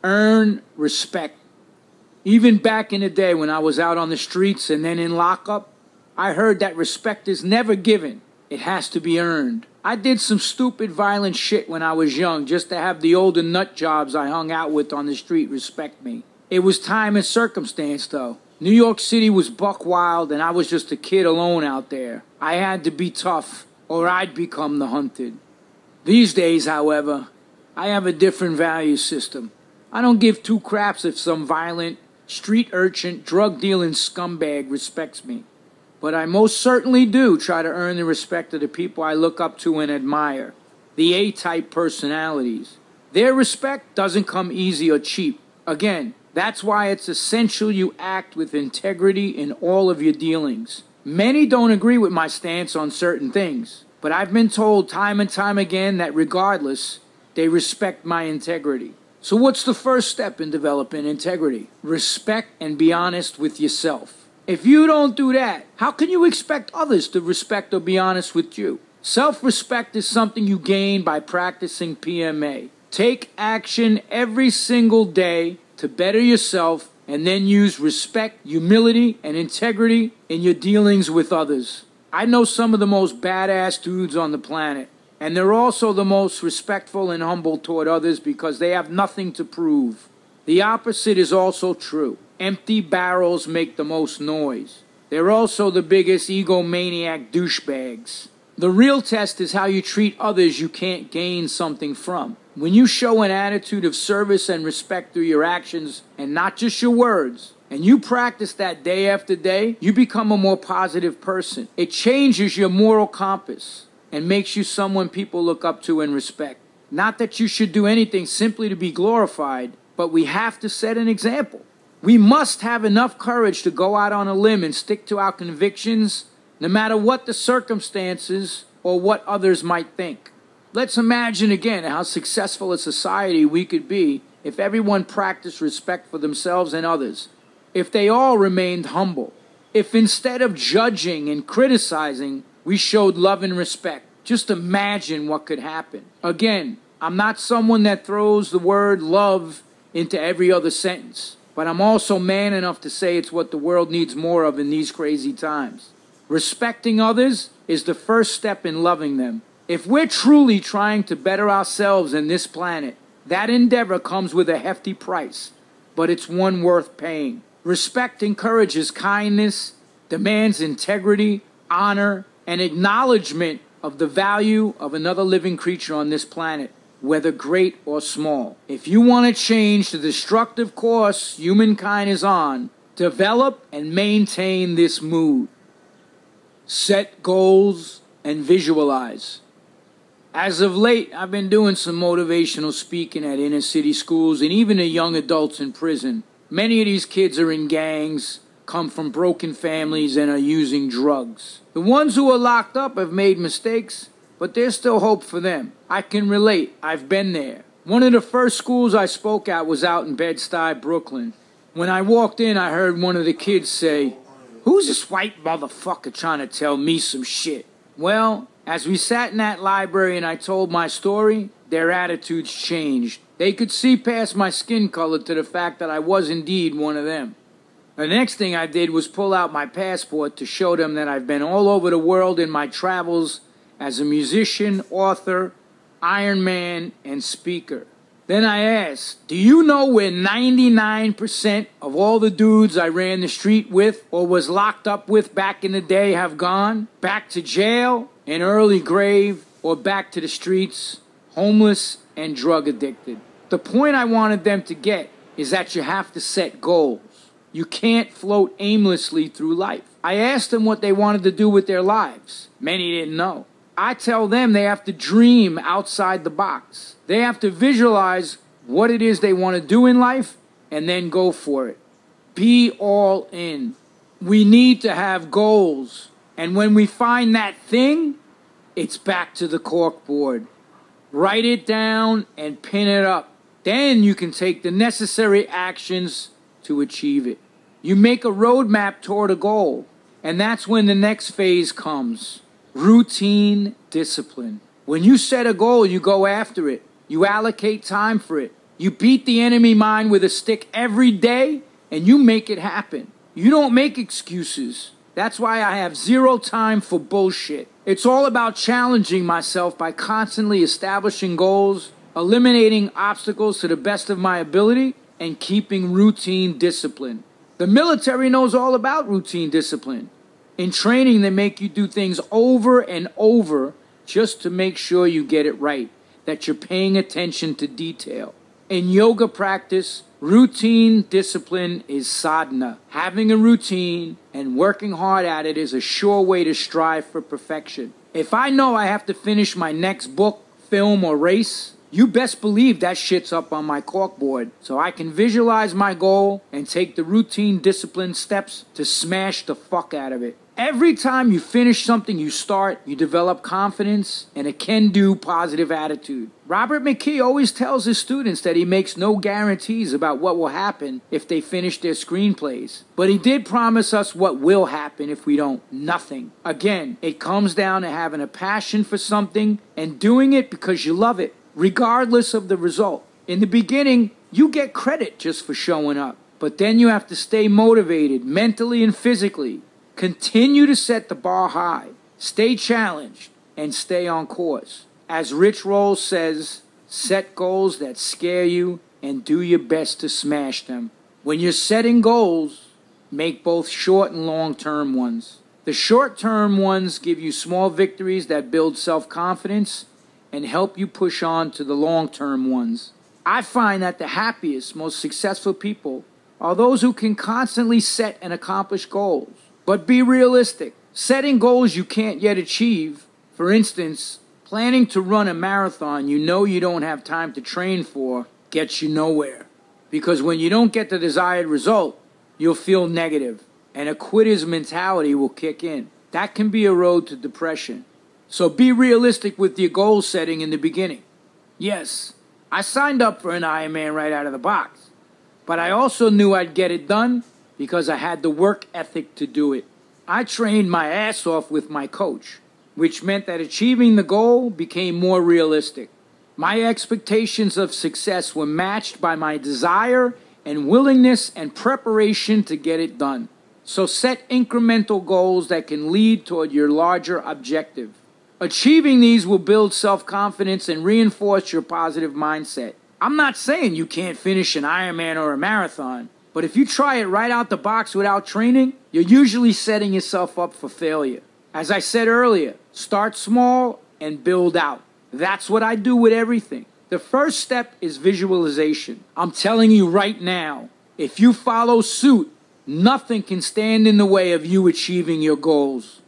Earn respect. Even back in the day when I was out on the streets and then in lockup, I heard that respect is never given. It has to be earned. I did some stupid, violent shit when I was young just to have the older nut jobs I hung out with on the street respect me. It was time and circumstance, though. New York City was buck wild, and I was just a kid alone out there. I had to be tough, or I'd become the hunted. These days, however, I have a different value system. I don't give two craps if some violent, street urchin, drug-dealing scumbag respects me. But I most certainly do try to earn the respect of the people I look up to and admire, the A-type personalities. Their respect doesn't come easy or cheap. Again, that's why it's essential you act with integrity in all of your dealings. Many don't agree with my stance on certain things, but I've been told time and time again that regardless, they respect my integrity. So what's the first step in developing integrity? Respect and be honest with yourself. If you don't do that, how can you expect others to respect or be honest with you? Self-respect is something you gain by practicing PMA. Take action every single day to better yourself, and then use respect, humility, and integrity in your dealings with others. I know some of the most badass dudes on the planet, and they're also the most respectful and humble toward others because they have nothing to prove. The opposite is also true. Empty barrels make the most noise. They're also the biggest egomaniac douchebags. The real test is how you treat others you can't gain something from. When you show an attitude of service and respect through your actions and not just your words, and you practice that day after day, you become a more positive person. It changes your moral compass and makes you someone people look up to and respect. Not that you should do anything simply to be glorified, but we have to set an example. We must have enough courage to go out on a limb and stick to our convictions, no matter what the circumstances or what others might think. Let's imagine again how successful a society we could be if everyone practiced respect for themselves and others, if they all remained humble, if instead of judging and criticizing, we showed love and respect. Just imagine what could happen. Again, I'm not someone that throws the word love into every other sentence, but I'm also man enough to say it's what the world needs more of in these crazy times. Respecting others is the first step in loving them. If we're truly trying to better ourselves and this planet, that endeavor comes with a hefty price, but it's one worth paying. Respect encourages kindness, demands integrity, honor, and acknowledgement of the value of another living creature on this planet, whether great or small. If you want to change the destructive course humankind is on, develop and maintain this mood. Set goals and visualize. As of late, I've been doing some motivational speaking at inner city schools and even to young adults in prison. Many of these kids are in gangs, come from broken families, and are using drugs. The ones who are locked up have made mistakes, but there's still hope for them. I can relate. I've been there. One of the first schools I spoke at was out in Bed-Stuy, Brooklyn. When I walked in, I heard one of the kids say, Who's this white motherfucker trying to tell me some shit? Well, as we sat in that library and I told my story, their attitudes changed. They could see past my skin color to the fact that I was indeed one of them. The next thing I did was pull out my passport to show them that I've been all over the world in my travels as a musician, author, Iron Man, and speaker. Then I asked, do you know where 99% of all the dudes I ran the street with or was locked up with back in the day have gone? Back to jail, an early grave, or back to the streets, homeless and drug addicted. The point I wanted them to get is that you have to set goals. You can't float aimlessly through life. I asked them what they wanted to do with their lives. Many didn't know. I tell them they have to dream outside the box. They have to visualize what it is they want to do in life and then go for it. Be all in. We need to have goals. And when we find that thing, it's back to the corkboard. Write it down and pin it up. Then you can take the necessary actions to achieve it. You make a roadmap toward a goal, and that's when the next phase comes. Routine discipline. When you set a goal, you go after it. You allocate time for it. You beat the enemy mind with a stick every day, and you make it happen. You don't make excuses. That's why I have zero time for bullshit. It's all about challenging myself by constantly establishing goals, eliminating obstacles to the best of my ability, and keeping routine discipline. The military knows all about routine discipline. In training, they make you do things over and over just to make sure you get it right, that you're paying attention to detail. In yoga practice, routine discipline is sadhana. Having a routine and working hard at it is a sure way to strive for perfection. If I know I have to finish my next book, film, or race, you best believe that shit's up on my corkboard so I can visualize my goal and take the routine discipline steps to smash the fuck out of it. Every time you finish something you start, you develop confidence and a can-do positive attitude. Robert McKee always tells his students that he makes no guarantees about what will happen if they finish their screenplays. But he did promise us what will happen if we don't. Nothing. Again, it comes down to having a passion for something and doing it because you love it, regardless of the result. In the beginning, you get credit just for showing up. But then you have to stay motivated mentally and physically. Continue to set the bar high, stay challenged, and stay on course. As Rich Roll says, set goals that scare you and do your best to smash them. When you're setting goals, make both short and long-term ones. The short-term ones give you small victories that build self-confidence and help you push on to the long-term ones. I find that the happiest, most successful people are those who can constantly set and accomplish goals. But be realistic. Setting goals you can't yet achieve, for instance, planning to run a marathon you know you don't have time to train for, gets you nowhere. Because when you don't get the desired result, you'll feel negative, and a quitter's mentality will kick in. That can be a road to depression. So be realistic with your goal setting in the beginning. Yes, I signed up for an Ironman right out of the box, but I also knew I'd get it done because I had the work ethic to do it. I trained my ass off with my coach, which meant that achieving the goal became more realistic. My expectations of success were matched by my desire and willingness and preparation to get it done. So set incremental goals that can lead toward your larger objective. Achieving these will build self-confidence and reinforce your positive mindset. I'm not saying you can't finish an Ironman or a marathon, but if you try it right out the box without training, you're usually setting yourself up for failure. As I said earlier, start small and build out. That's what I do with everything. The first step is visualization. I'm telling you right now, if you follow suit, nothing can stand in the way of you achieving your goals.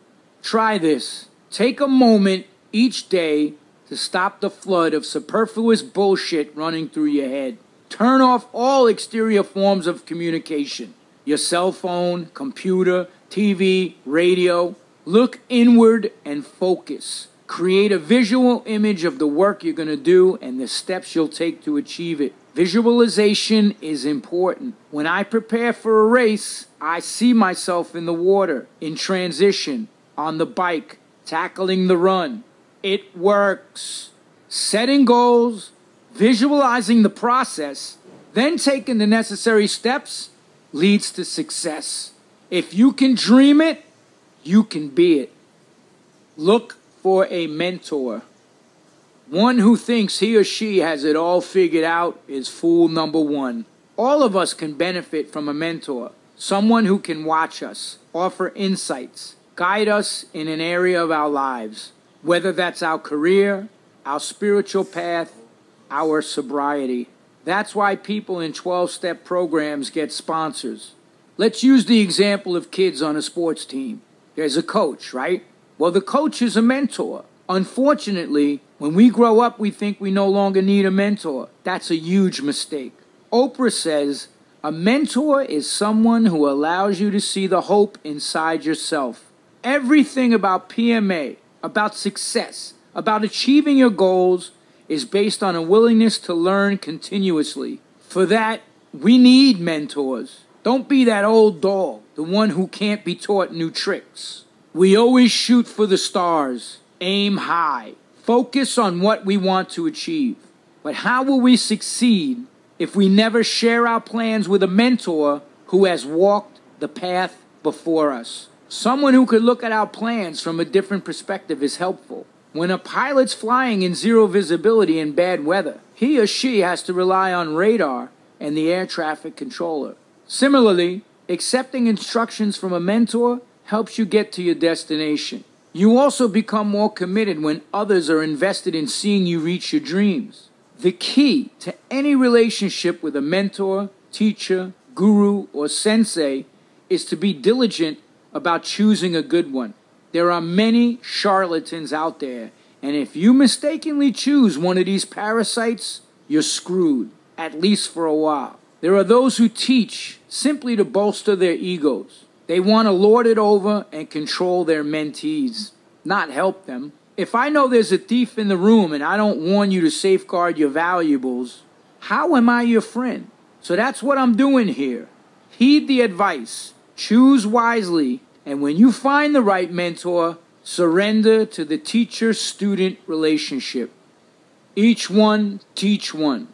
Try this. Take a moment each day to stop the flood of superfluous bullshit running through your head. Turn off all exterior forms of communication. Your cell phone, computer, TV, radio. Look inward and focus. Create a visual image of the work you're going to do and the steps you'll take to achieve it. Visualization is important. When I prepare for a race, I see myself in the water, in transition, on the bike, tackling the run. It works. Setting goals, visualizing the process, then taking the necessary steps leads to success. If you can dream it, you can be it. Look for a mentor. One who thinks he or she has it all figured out is fool number one. All of us can benefit from a mentor, someone who can watch us, offer insights, guide us in an area of our lives, whether that's our career, our spiritual path, our sobriety. That's why people in 12-step programs get sponsors. Let's use the example of kids on a sports team. There's a coach, right? Well, the coach is a mentor. Unfortunately, when we grow up, we think we no longer need a mentor. That's a huge mistake. Oprah says, a mentor is someone who allows you to see the hope inside yourself. Everything about PMA, about success, about achieving your goals is based on a willingness to learn continuously. For that, we need mentors. Don't be that old dog, the one who can't be taught new tricks. We always shoot for the stars. Aim high. Focus on what we want to achieve. But how will we succeed if we never share our plans with a mentor who has walked the path before us? Someone who could look at our plans from a different perspective is helpful. When a pilot's flying in zero visibility in bad weather, he or she has to rely on radar and the air traffic controller. Similarly, accepting instructions from a mentor helps you get to your destination. You also become more committed when others are invested in seeing you reach your dreams. The key to any relationship with a mentor, teacher, guru, or sensei is to be diligent about choosing a good one. There are many charlatans out there, and if you mistakenly choose one of these parasites, you're screwed, at least for a while. There are those who teach simply to bolster their egos. They want to lord it over and control their mentees, not help them. If I know there's a thief in the room and I don't warn you to safeguard your valuables, how am I your friend? So that's what I'm doing here. Heed the advice, choose wisely, and when you find the right mentor, surrender to the teacher-student relationship. Each one, teach one.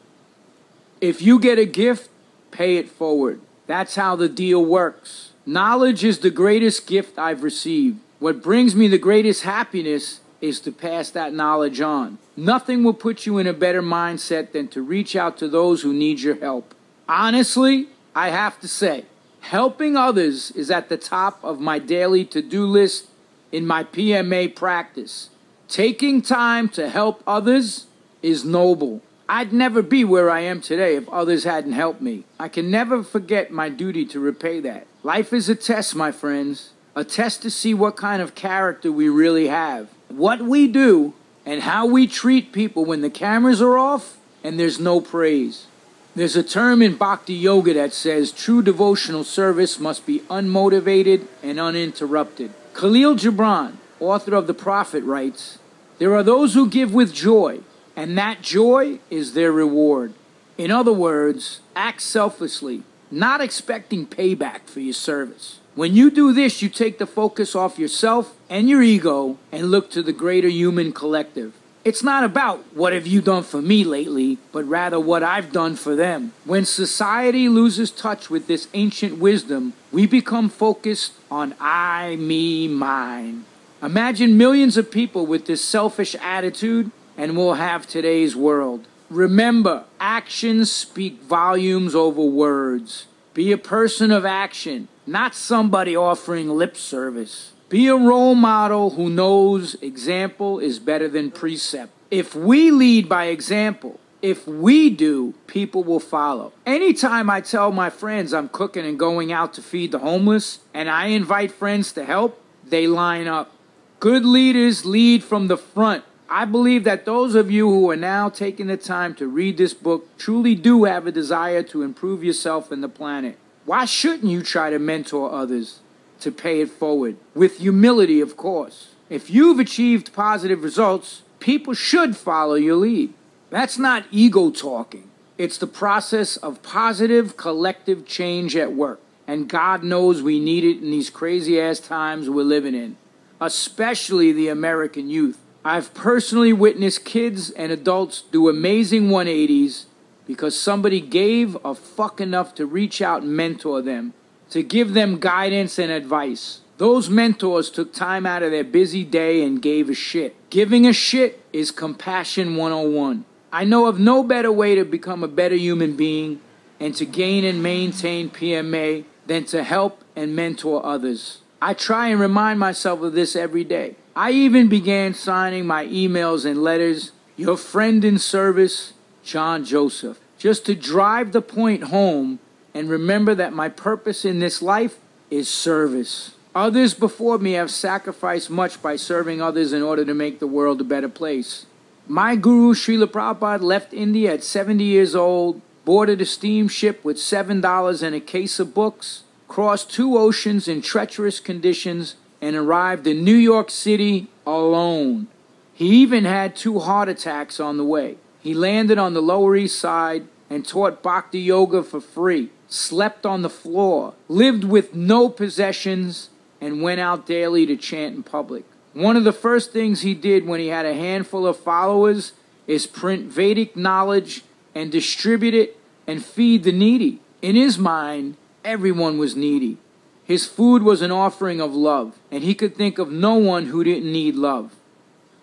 If you get a gift, pay it forward. That's how the deal works. Knowledge is the greatest gift I've received. What brings me the greatest happiness is to pass that knowledge on. Nothing will put you in a better mindset than to reach out to those who need your help. Honestly, I have to say, helping others is at the top of my daily to-do list in my PMA practice. Taking time to help others is noble. I'd never be where I am today if others hadn't helped me. I can never forget my duty to repay that. Life is a test, my friends. A test to see what kind of character we really have. What we do and how we treat people when the cameras are off and there's no praise. There's a term in Bhakti Yoga that says true devotional service must be unmotivated and uninterrupted. Khalil Gibran, author of The Prophet, writes, there are those who give with joy, and that joy is their reward. In other words, act selflessly, not expecting payback for your service. When you do this, you take the focus off yourself and your ego and look to the greater human collective. It's not about what have you done for me lately, but rather what I've done for them. When society loses touch with this ancient wisdom, we become focused on I, me, mine. Imagine millions of people with this selfish attitude, and we'll have today's world. Remember, actions speak volumes over words. Be a person of action, not somebody offering lip service. Be a role model who knows example is better than precept. If we lead by example, if we do, people will follow. Anytime I tell my friends I'm cooking and going out to feed the homeless, and I invite friends to help, they line up. Good leaders lead from the front. I believe that those of you who are now taking the time to read this book truly do have a desire to improve yourself and the planet. Why shouldn't you try to mentor others to pay it forward? With humility, of course. If you've achieved positive results, people should follow your lead. That's not ego talking. It's the process of positive collective change at work. And God knows we need it in these crazy-ass times we're living in, especially the American youth. I've personally witnessed kids and adults do amazing 180s because somebody gave a fuck enough to reach out and mentor them, to give them guidance and advice. Those mentors took time out of their busy day and gave a shit. Giving a shit is compassion 101. I know of no better way to become a better human being and to gain and maintain PMA than to help and mentor others. I try and remind myself of this every day. I even began signing my emails and letters, "Your friend in service, John Joseph," just to drive the point home and remember that my purpose in this life is service. Others before me have sacrificed much by serving others in order to make the world a better place. My guru, Srila Prabhupada, left India at 70 years old, boarded a steamship with $7 and a case of books, crossed 2 oceans in treacherous conditions, and arrived in New York City alone. He even had 2 heart attacks on the way. He landed on the Lower East Side and taught Bhakti Yoga for free, slept on the floor, lived with no possessions, and went out daily to chant in public. One of the first things he did when he had a handful of followers is print Vedic knowledge and distribute it and feed the needy. In his mind, everyone was needy. His food was an offering of love, and he could think of no one who didn't need love.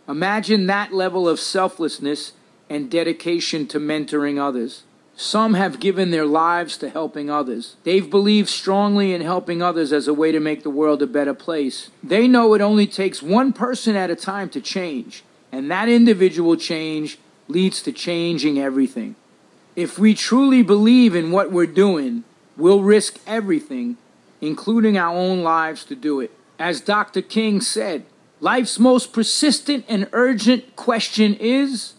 Imagine that level of selflessness and dedication to mentoring others. Some have given their lives to helping others. They've believed strongly in helping others as a way to make the world a better place. They know it only takes one person at a time to change, and that individual change leads to changing everything. If we truly believe in what we're doing, we'll risk everything, including our own lives, to do it. As Dr. King said, life's most persistent and urgent question is,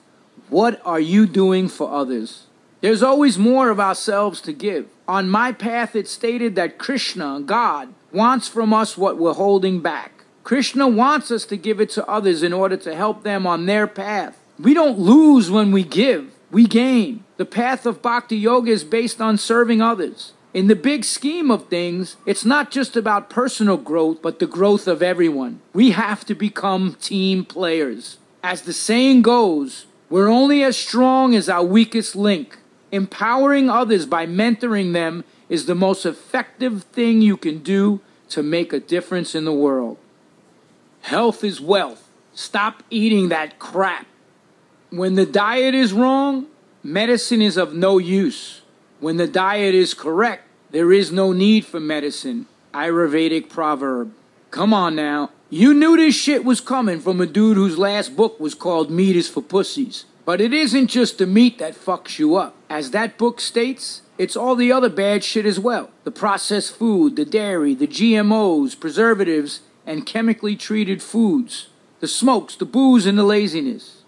what are you doing for others? There's always more of ourselves to give. On my path, it stated that Krishna, God, wants from us what we're holding back. Krishna wants us to give it to others in order to help them on their path. We don't lose when we give, we gain. The path of Bhakti Yoga is based on serving others. In the big scheme of things, it's not just about personal growth, but the growth of everyone. We have to become team players. As the saying goes, we're only as strong as our weakest link. Empowering others by mentoring them is the most effective thing you can do to make a difference in the world. Health is wealth. Stop eating that crap. When the diet is wrong, medicine is of no use. When the diet is correct, there is no need for medicine. Ayurvedic proverb. Come on now. You knew this shit was coming from a dude whose last book was called Meat is for Pussies. But it isn't just the meat that fucks you up. As that book states, it's all the other bad shit as well. The processed food, the dairy, the GMOs, preservatives, and chemically treated foods. The smokes, the booze, and the laziness.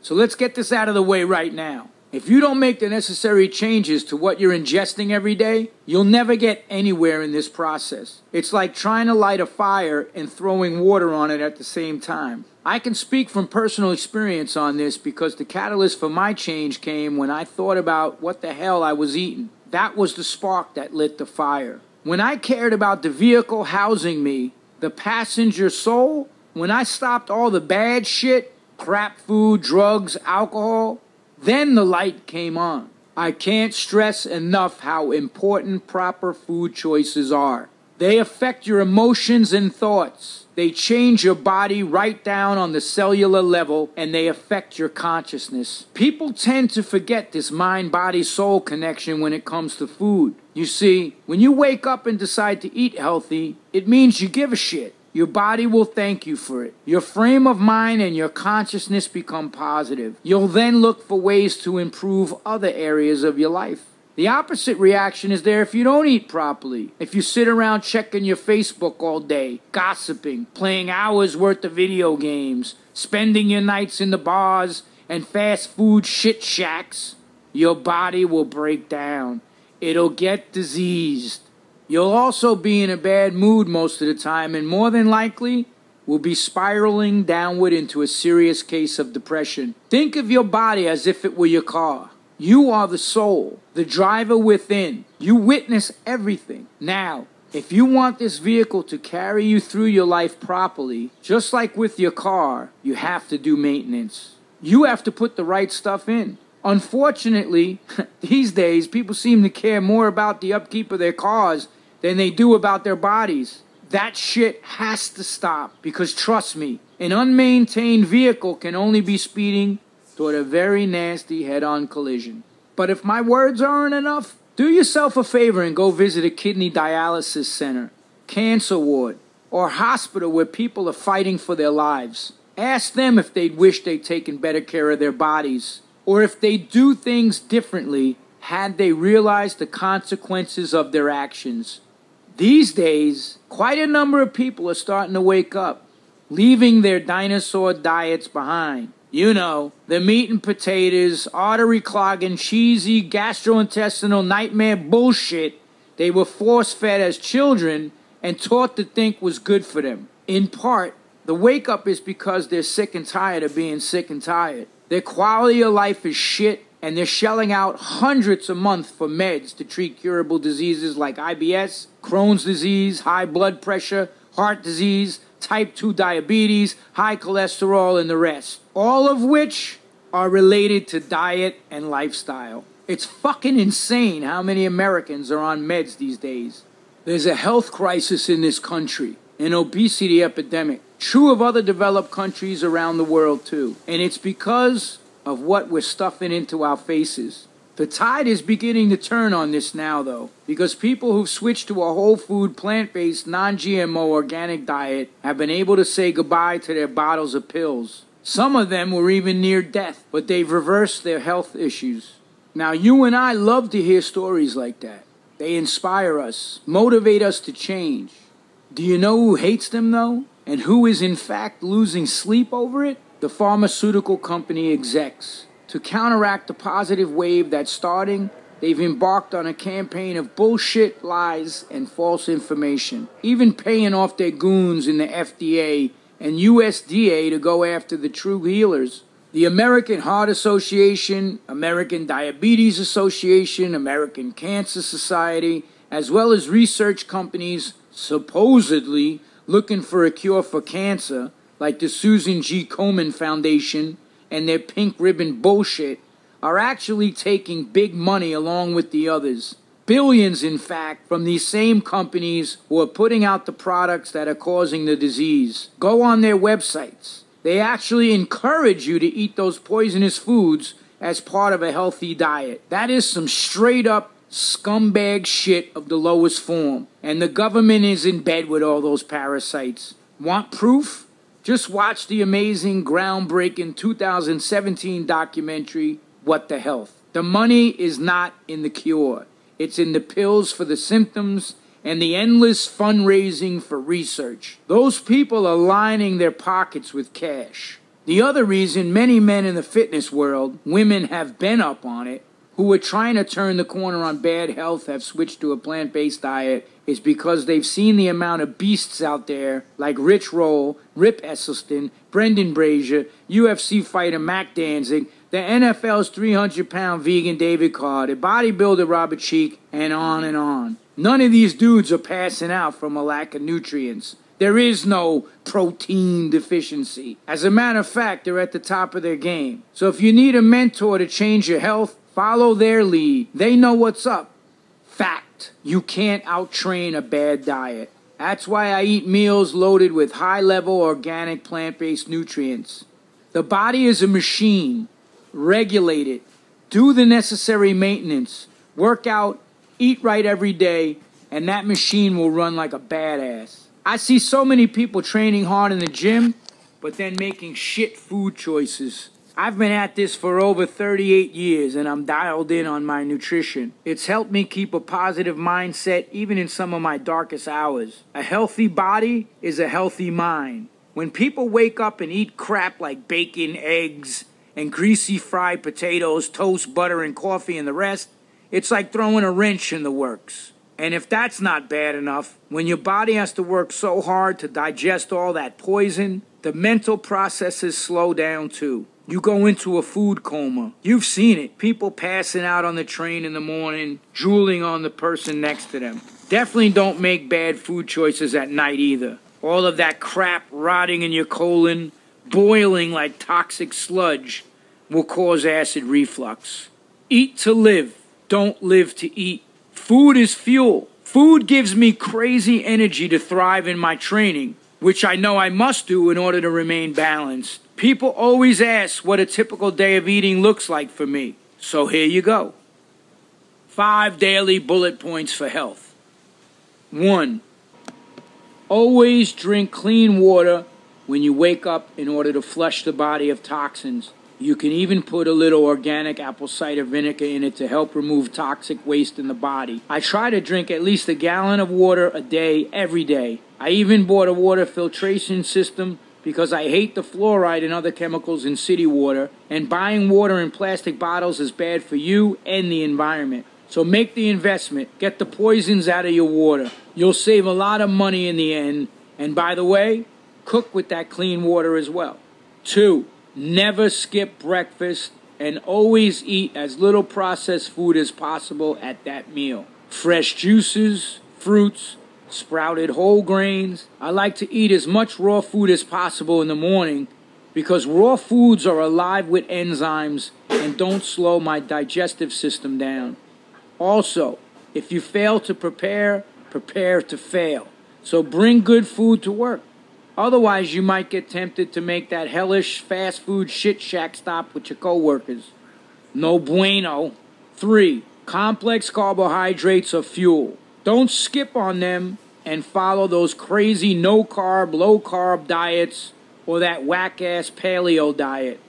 So let's get this out of the way right now. If you don't make the necessary changes to what you're ingesting every day, you'll never get anywhere in this process. It's like trying to light a fire and throwing water on it at the same time. I can speak from personal experience on this because the catalyst for my change came when I thought about what the hell I was eating. That was the spark that lit the fire. When I cared about the vehicle housing me, the passenger soul, when I stopped all the bad shit, crap food, drugs, alcohol, then the light came on. I can't stress enough how important proper food choices are. They affect your emotions and thoughts. They change your body right down on the cellular level, and they affect your consciousness. People tend to forget this mind-body-soul connection when it comes to food. You see, when you wake up and decide to eat healthy, it means you give a shit. Your body will thank you for it. Your frame of mind and your consciousness become positive. You'll then look for ways to improve other areas of your life. The opposite reaction is there if you don't eat properly. If you sit around checking your Facebook all day, gossiping, playing hours worth of video games, spending your nights in the bars and fast food shit shacks, your body will break down. It'll get diseased. You'll also be in a bad mood most of the time and more than likely will be spiraling downward into a serious case of depression. Think of your body as if it were your car. You are the soul, the driver within. You witness everything. Now, if you want this vehicle to carry you through your life properly, just like with your car, you have to do maintenance. You have to put the right stuff in. Unfortunately, these days, people seem to care more about the upkeep of their cars than they do about their bodies. That shit has to stop, because trust me, an unmaintained vehicle can only be speeding toward a very nasty head-on collision. But if my words aren't enough, do yourself a favor and go visit a kidney dialysis center, cancer ward, or hospital where people are fighting for their lives. Ask them if they'd wish they'd taken better care of their bodies, or if they do things differently had they realized the consequences of their actions. These days, quite a number of people are starting to wake up, leaving their dinosaur diets behind. You know, the meat and potatoes, artery-clogging, cheesy, gastrointestinal nightmare bullshit they were force-fed as children and taught to think was good for them. In part, the wake-up is because they're sick and tired of being sick and tired. Their quality of life is shit, and they're shelling out hundreds a month for meds to treat curable diseases like IBS, Crohn's disease, high blood pressure, heart disease, type 2 diabetes, high cholesterol, and the rest. All of which are related to diet and lifestyle. It's fucking insane how many Americans are on meds these days. There's a health crisis in this country, an obesity epidemic. True of other developed countries around the world too. And it's because of what we're stuffing into our faces. The tide is beginning to turn on this now, though, because people who've switched to a whole food, plant-based, non-GMO organic diet have been able to say goodbye to their bottles of pills. Some of them were even near death, but they've reversed their health issues. Now, you and I love to hear stories like that. They inspire us, motivate us to change. Do you know who hates them, though? And who is, in fact, losing sleep over it? The pharmaceutical company execs. To counteract the positive wave that's starting, they've embarked on a campaign of bullshit, lies, and false information, even paying off their goons in the FDA and USDA to go after the true healers. The American Heart Association, American Diabetes Association, American Cancer Society, as well as research companies supposedly looking for a cure for cancer, like the Susan G. Komen Foundation and their pink ribbon bullshit, are actually taking big money along with the others. Billions, in fact, from these same companies who are putting out the products that are causing the disease. Go on their websites. They actually encourage you to eat those poisonous foods as part of a healthy diet. That is some straight-up scumbag shit of the lowest form. And the government is in bed with all those parasites. Want proof? Just watch the amazing, groundbreaking 2017 documentary, What the Health. The money is not in the cure. It's in the pills for the symptoms and the endless fundraising for research. Those people are lining their pockets with cash. The other reason many men in the fitness world, women have been up on it, who are trying to turn the corner on bad health have switched to a plant-based diet is because they've seen the amount of beasts out there like Rich Roll, Rip Esselstyn, Brendan Brazier, UFC fighter Mac Danzig, the NFL's 300-pound vegan David Carr, the bodybuilder Robert Cheek, and on and on. None of these dudes are passing out from a lack of nutrients. There is no protein deficiency. As a matter of fact, they're at the top of their game. So if you need a mentor to change your health, follow their lead. They know what's up. Fact. You can't out-train a bad diet. That's why I eat meals loaded with high-level organic plant-based nutrients. The body is a machine. Regulate it. Do the necessary maintenance. Work out. Eat right every day. And that machine will run like a badass. I see so many people training hard in the gym, but then making shit food choices. I've been at this for over 38 years, and I'm dialed in on my nutrition. It's helped me keep a positive mindset even in some of my darkest hours. A healthy body is a healthy mind. When people wake up and eat crap like bacon, eggs, and greasy fried potatoes, toast, butter, and coffee and the rest, it's like throwing a wrench in the works. And if that's not bad enough, when your body has to work so hard to digest all that poison, the mental processes slow down too. you go into a food coma. You've seen it. People passing out on the train in the morning, drooling on the person next to them. Definitely don't make bad food choices at night either. All of that crap rotting in your colon, boiling like toxic sludge, will cause acid reflux. Eat to live. Don't live to eat. Food is fuel. Food gives me crazy energy to thrive in my training, which I know I must do in order to remain balanced. People always ask what a typical day of eating looks like for me. So here you go. 5 daily bullet points for health. 1. Always drink clean water when you wake up in order to flush the body of toxins. You can even put a little organic apple cider vinegar in it to help remove toxic waste in the body. I try to drink at least a gallon of water a day, every day. I even bought a water filtration system because I hate the fluoride and other chemicals in city water, and buying water in plastic bottles is bad for you and the environment. So make the investment. Get the poisons out of your water. You'll save a lot of money in the end. And by the way, cook with that clean water as well. 2. Never skip breakfast and always eat as little processed food as possible at that meal. Fresh juices, fruits, sprouted whole grains. I like to eat as much raw food as possible in the morning because raw foods are alive with enzymes and don't slow my digestive system down. Also, if you fail to prepare, prepare to fail. So bring good food to work. Otherwise, you might get tempted to make that hellish fast food shit shack stop with your coworkers. No bueno. 3. Complex carbohydrates are fuel. Don't skip on them and follow those crazy no-carb, low-carb diets or that whack-ass paleo diet.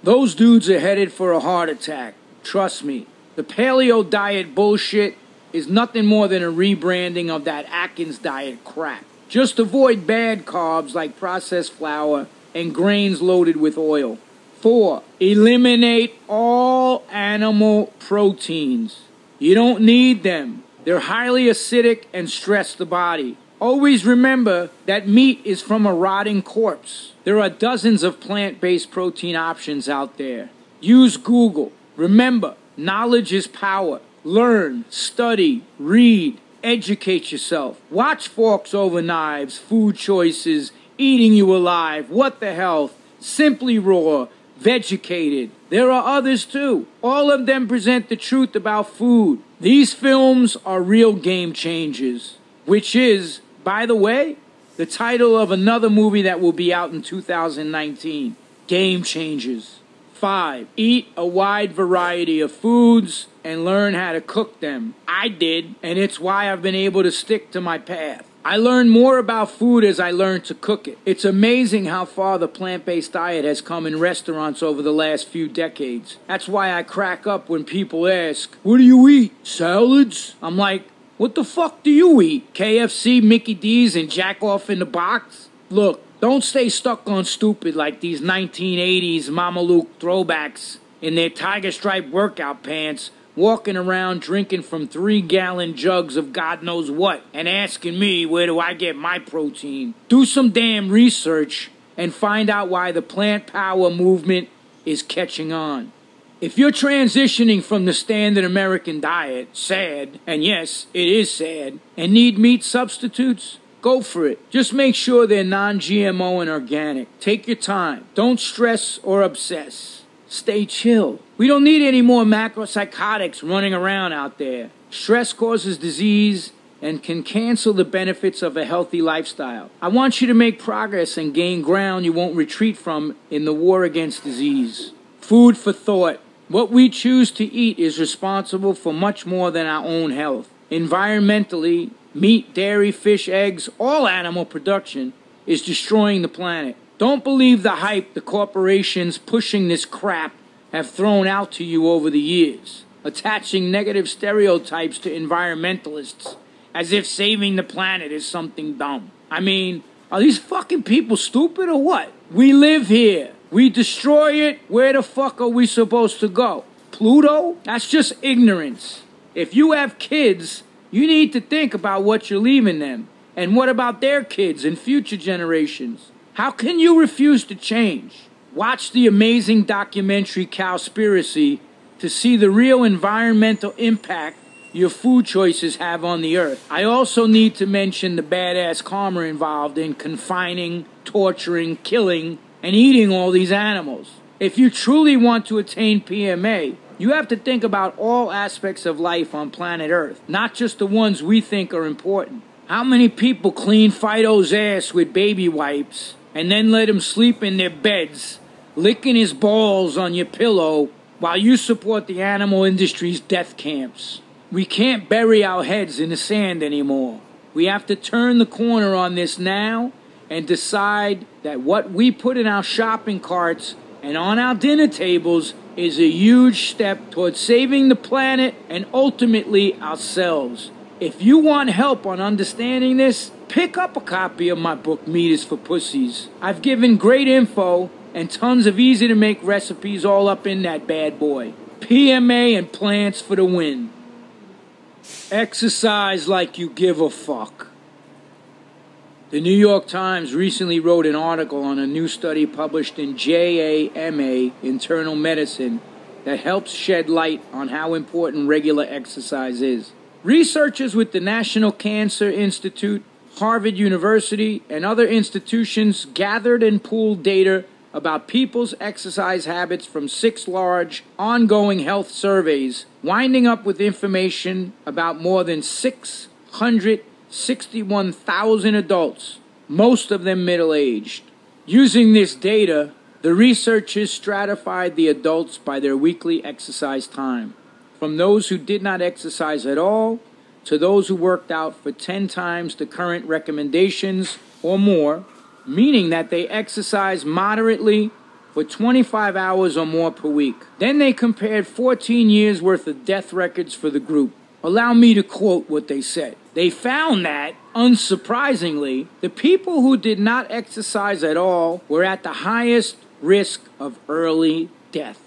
Those dudes are headed for a heart attack. Trust me. The paleo diet bullshit is nothing more than a rebranding of that Atkins diet crap. Just avoid bad carbs like processed flour and grains loaded with oil. 4. Eliminate all animal proteins. You don't need them. They're highly acidic and stress the body. Always remember that meat is from a rotting corpse. There are dozens of plant-based protein options out there. Use Google. Remember, knowledge is power. Learn, study, read, educate yourself. Watch Forks Over Knives, Food Choices, Eating You Alive, What the Health, Simply Raw, Vegucated. There are others too. All of them present the truth about food. These films are real game changers, which is, by the way, the title of another movie that will be out in 2019. Game Changers. 5. Eat a wide variety of foods and learn how to cook them. I did, and it's why I've been able to stick to my path. I learned more about food as I learned to cook it. It's amazing how far the plant-based diet has come in restaurants over the last few decades. That's why I crack up when people ask, "What do you eat? Salads?" I'm like, what the fuck do you eat? KFC, Mickey D's, and Jack Off in the Box? Look, don't stay stuck on stupid like these 1980s Mama Luke throwbacks in their tiger stripe workout pants, walking around drinking from 3-gallon jugs of God knows what and asking me where do I get my protein. Do some damn research and find out why the plant power movement is catching on. If you're transitioning from the standard American diet, sad, and yes, it is sad, and need meat substitutes, go for it. Just make sure they're non-GMO and organic. Take your time. Don't stress or obsess. Stay chill. We don't need any more macropsychotics running around out there. Stress causes disease and can cancel the benefits of a healthy lifestyle. I want you to make progress and gain ground you won't retreat from in the war against disease. Food for thought. What we choose to eat is responsible for much more than our own health. Environmentally, meat, dairy, fish, eggs, all animal production is destroying the planet. Don't believe the hype the corporations pushing this crap have thrown out to you over the years, attaching negative stereotypes to environmentalists as if saving the planet is something dumb. I mean, are these fucking people stupid or what? We live here. We destroy it. Where the fuck are we supposed to go? Pluto? That's just ignorance. If you have kids, you need to think about what you're leaving them. And what about their kids and future generations? How can you refuse to change? Watch the amazing documentary Cowspiracy to see the real environmental impact your food choices have on the earth. I also need to mention the badass karma involved in confining, torturing, killing, and eating all these animals. If you truly want to attain PMA, you have to think about all aspects of life on planet Earth, not just the ones we think are important. How many people clean Fido's ass with baby wipes and then let him sleep in their beds, licking his balls on your pillow while you support the animal industry's death camps? We can't bury our heads in the sand anymore. We have to turn the corner on this now and decide that what we put in our shopping carts and on our dinner tables is a huge step towards saving the planet and ultimately ourselves. If you want help on understanding this, pick up a copy of my book, Meat is for Pussies. I've given great info and tons of easy-to-make recipes all up in that bad boy. PMA and plants for the win. Exercise like you give a fuck. The New York Times recently wrote an article on a new study published in JAMA Internal Medicine that helps shed light on how important regular exercise is. Researchers with the National Cancer Institute, Harvard University, and other institutions gathered and pooled data about people's exercise habits from 6 large, ongoing health surveys, winding up with information about more than 661,000 adults, most of them middle-aged. Using this data, the researchers stratified the adults by their weekly exercise time, from those who did not exercise at all to those who worked out for 10 times the current recommendations or more, meaning that they exercise moderately for 25 hours or more per week. Then they compared 14 years worth of death records for the group. Allow me to quote what they said. They found that, unsurprisingly, the people who did not exercise at all were at the highest risk of early death.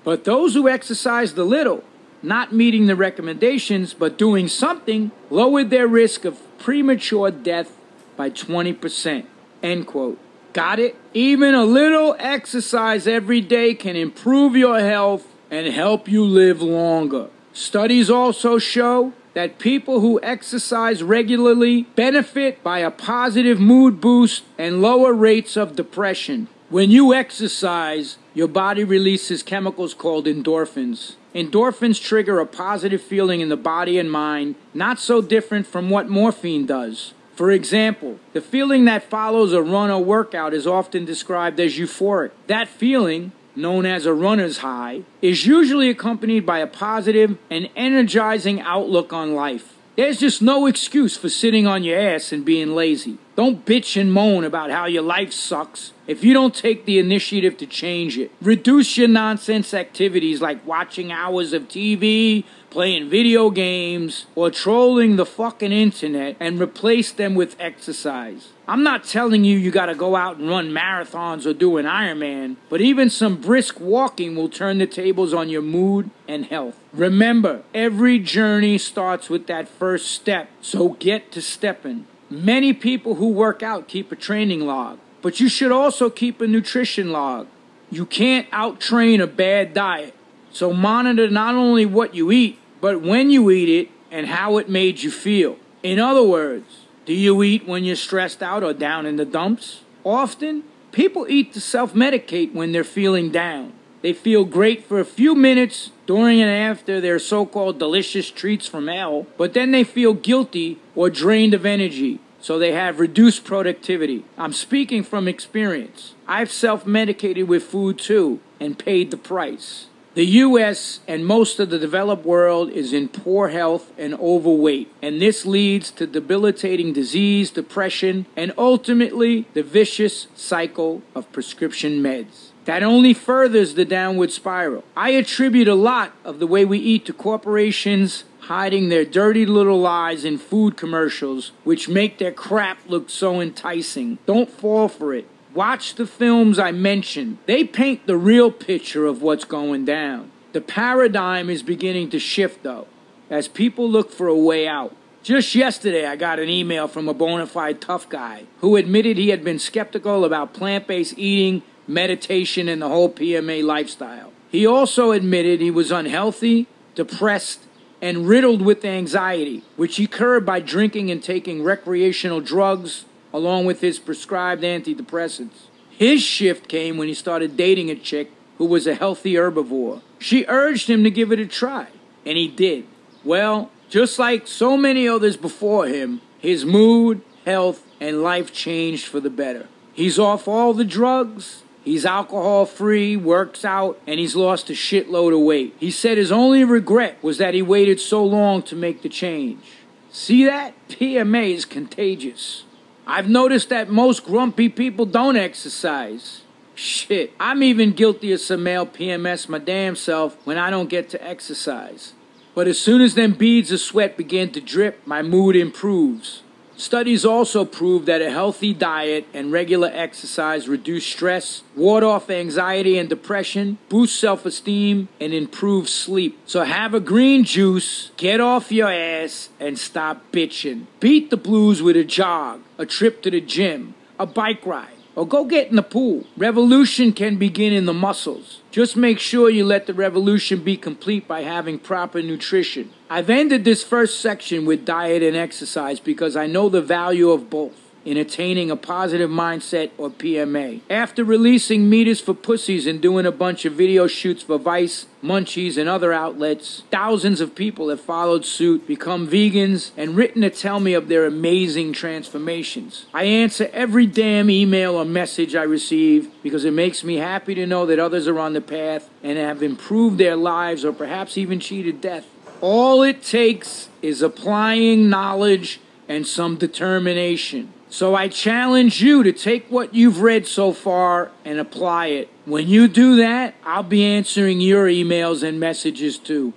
But those who exercised a little, not meeting the recommendations but doing something, lowered their risk of premature death by 20%. End quote. Got it? Even a little exercise every day can improve your health and help you live longer. Studies also show that people who exercise regularly benefit by a positive mood boost and lower rates of depression. When you exercise, your body releases chemicals called endorphins. Endorphins trigger a positive feeling in the body and mind, not so different from what morphine does. For example, the feeling that follows a run or workout is often described as euphoric. That feeling, known as a runner's high, is usually accompanied by a positive and energizing outlook on life. There's just no excuse for sitting on your ass and being lazy. Don't bitch and moan about how your life sucks if you don't take the initiative to change it. Reduce your nonsense activities like watching hours of TV, playing video games, or trolling the fucking internet and replace them with exercise. I'm not telling you gotta go out and run marathons or do an Ironman, but even some brisk walking will turn the tables on your mood and health. Remember, every journey starts with that first step, so get to stepping. Many people who work out keep a training log, but you should also keep a nutrition log. You can't out-train a bad diet, so monitor not only what you eat, but when you eat it and how it made you feel. In other words, do you eat when you're stressed out or down in the dumps? Often, people eat to self-medicate when they're feeling down. They feel great for a few minutes during and after their so-called delicious treats from hell, but then they feel guilty or drained of energy, so they have reduced productivity. I'm speaking from experience. I've self-medicated with food too and paid the price. The U.S. and most of the developed world is in poor health and overweight, and this leads to debilitating disease, depression, and ultimately the vicious cycle of prescription meds. That only furthers the downward spiral. I attribute a lot of the way we eat to corporations hiding their dirty little lies in food commercials, which make their crap look so enticing. Don't fall for it. Watch the films I mentioned. They paint the real picture of what's going down. The paradigm is beginning to shift, though, as people look for a way out. Just yesterday, I got an email from a bona fide tough guy who admitted he had been skeptical about plant-based eating meditation, and the whole PMA lifestyle. He also admitted he was unhealthy, depressed, and riddled with anxiety, which he curbed by drinking and taking recreational drugs along with his prescribed antidepressants. His shift came when he started dating a chick who was a healthy herbivore. She urged him to give it a try, and he did. Well, just like so many others before him, his mood, health, and life changed for the better. He's off all the drugs, he's alcohol-free, works out, and he's lost a shitload of weight. He said his only regret was that he waited so long to make the change. See that? PMA is contagious. I've noticed that most grumpy people don't exercise. Shit, I'm even guilty of some male PMS my damn self when I don't get to exercise. But as soon as them beads of sweat begin to drip, my mood improves. Studies also prove that a healthy diet and regular exercise reduce stress, ward off anxiety and depression, boost self-esteem, and improve sleep. So have a green juice, get off your ass, and stop bitching. Beat the blues with a jog, a trip to the gym, a bike ride, or go get in the pool. Revolution can begin in the muscles. Just make sure you let the revolution be complete by having proper nutrition. I've ended this first section with diet and exercise because I know the value of both in attaining a positive mindset or PMA. After releasing Meat is for Pussies and doing a bunch of video shoots for Vice, Munchies, and other outlets, thousands of people have followed suit, become vegans, and written to tell me of their amazing transformations. I answer every damn email or message I receive because it makes me happy to know that others are on the path and have improved their lives or perhaps even cheated death. All it takes is applying knowledge and some determination. So I challenge you to take what you've read so far and apply it. When you do that, I'll be answering your emails and messages too.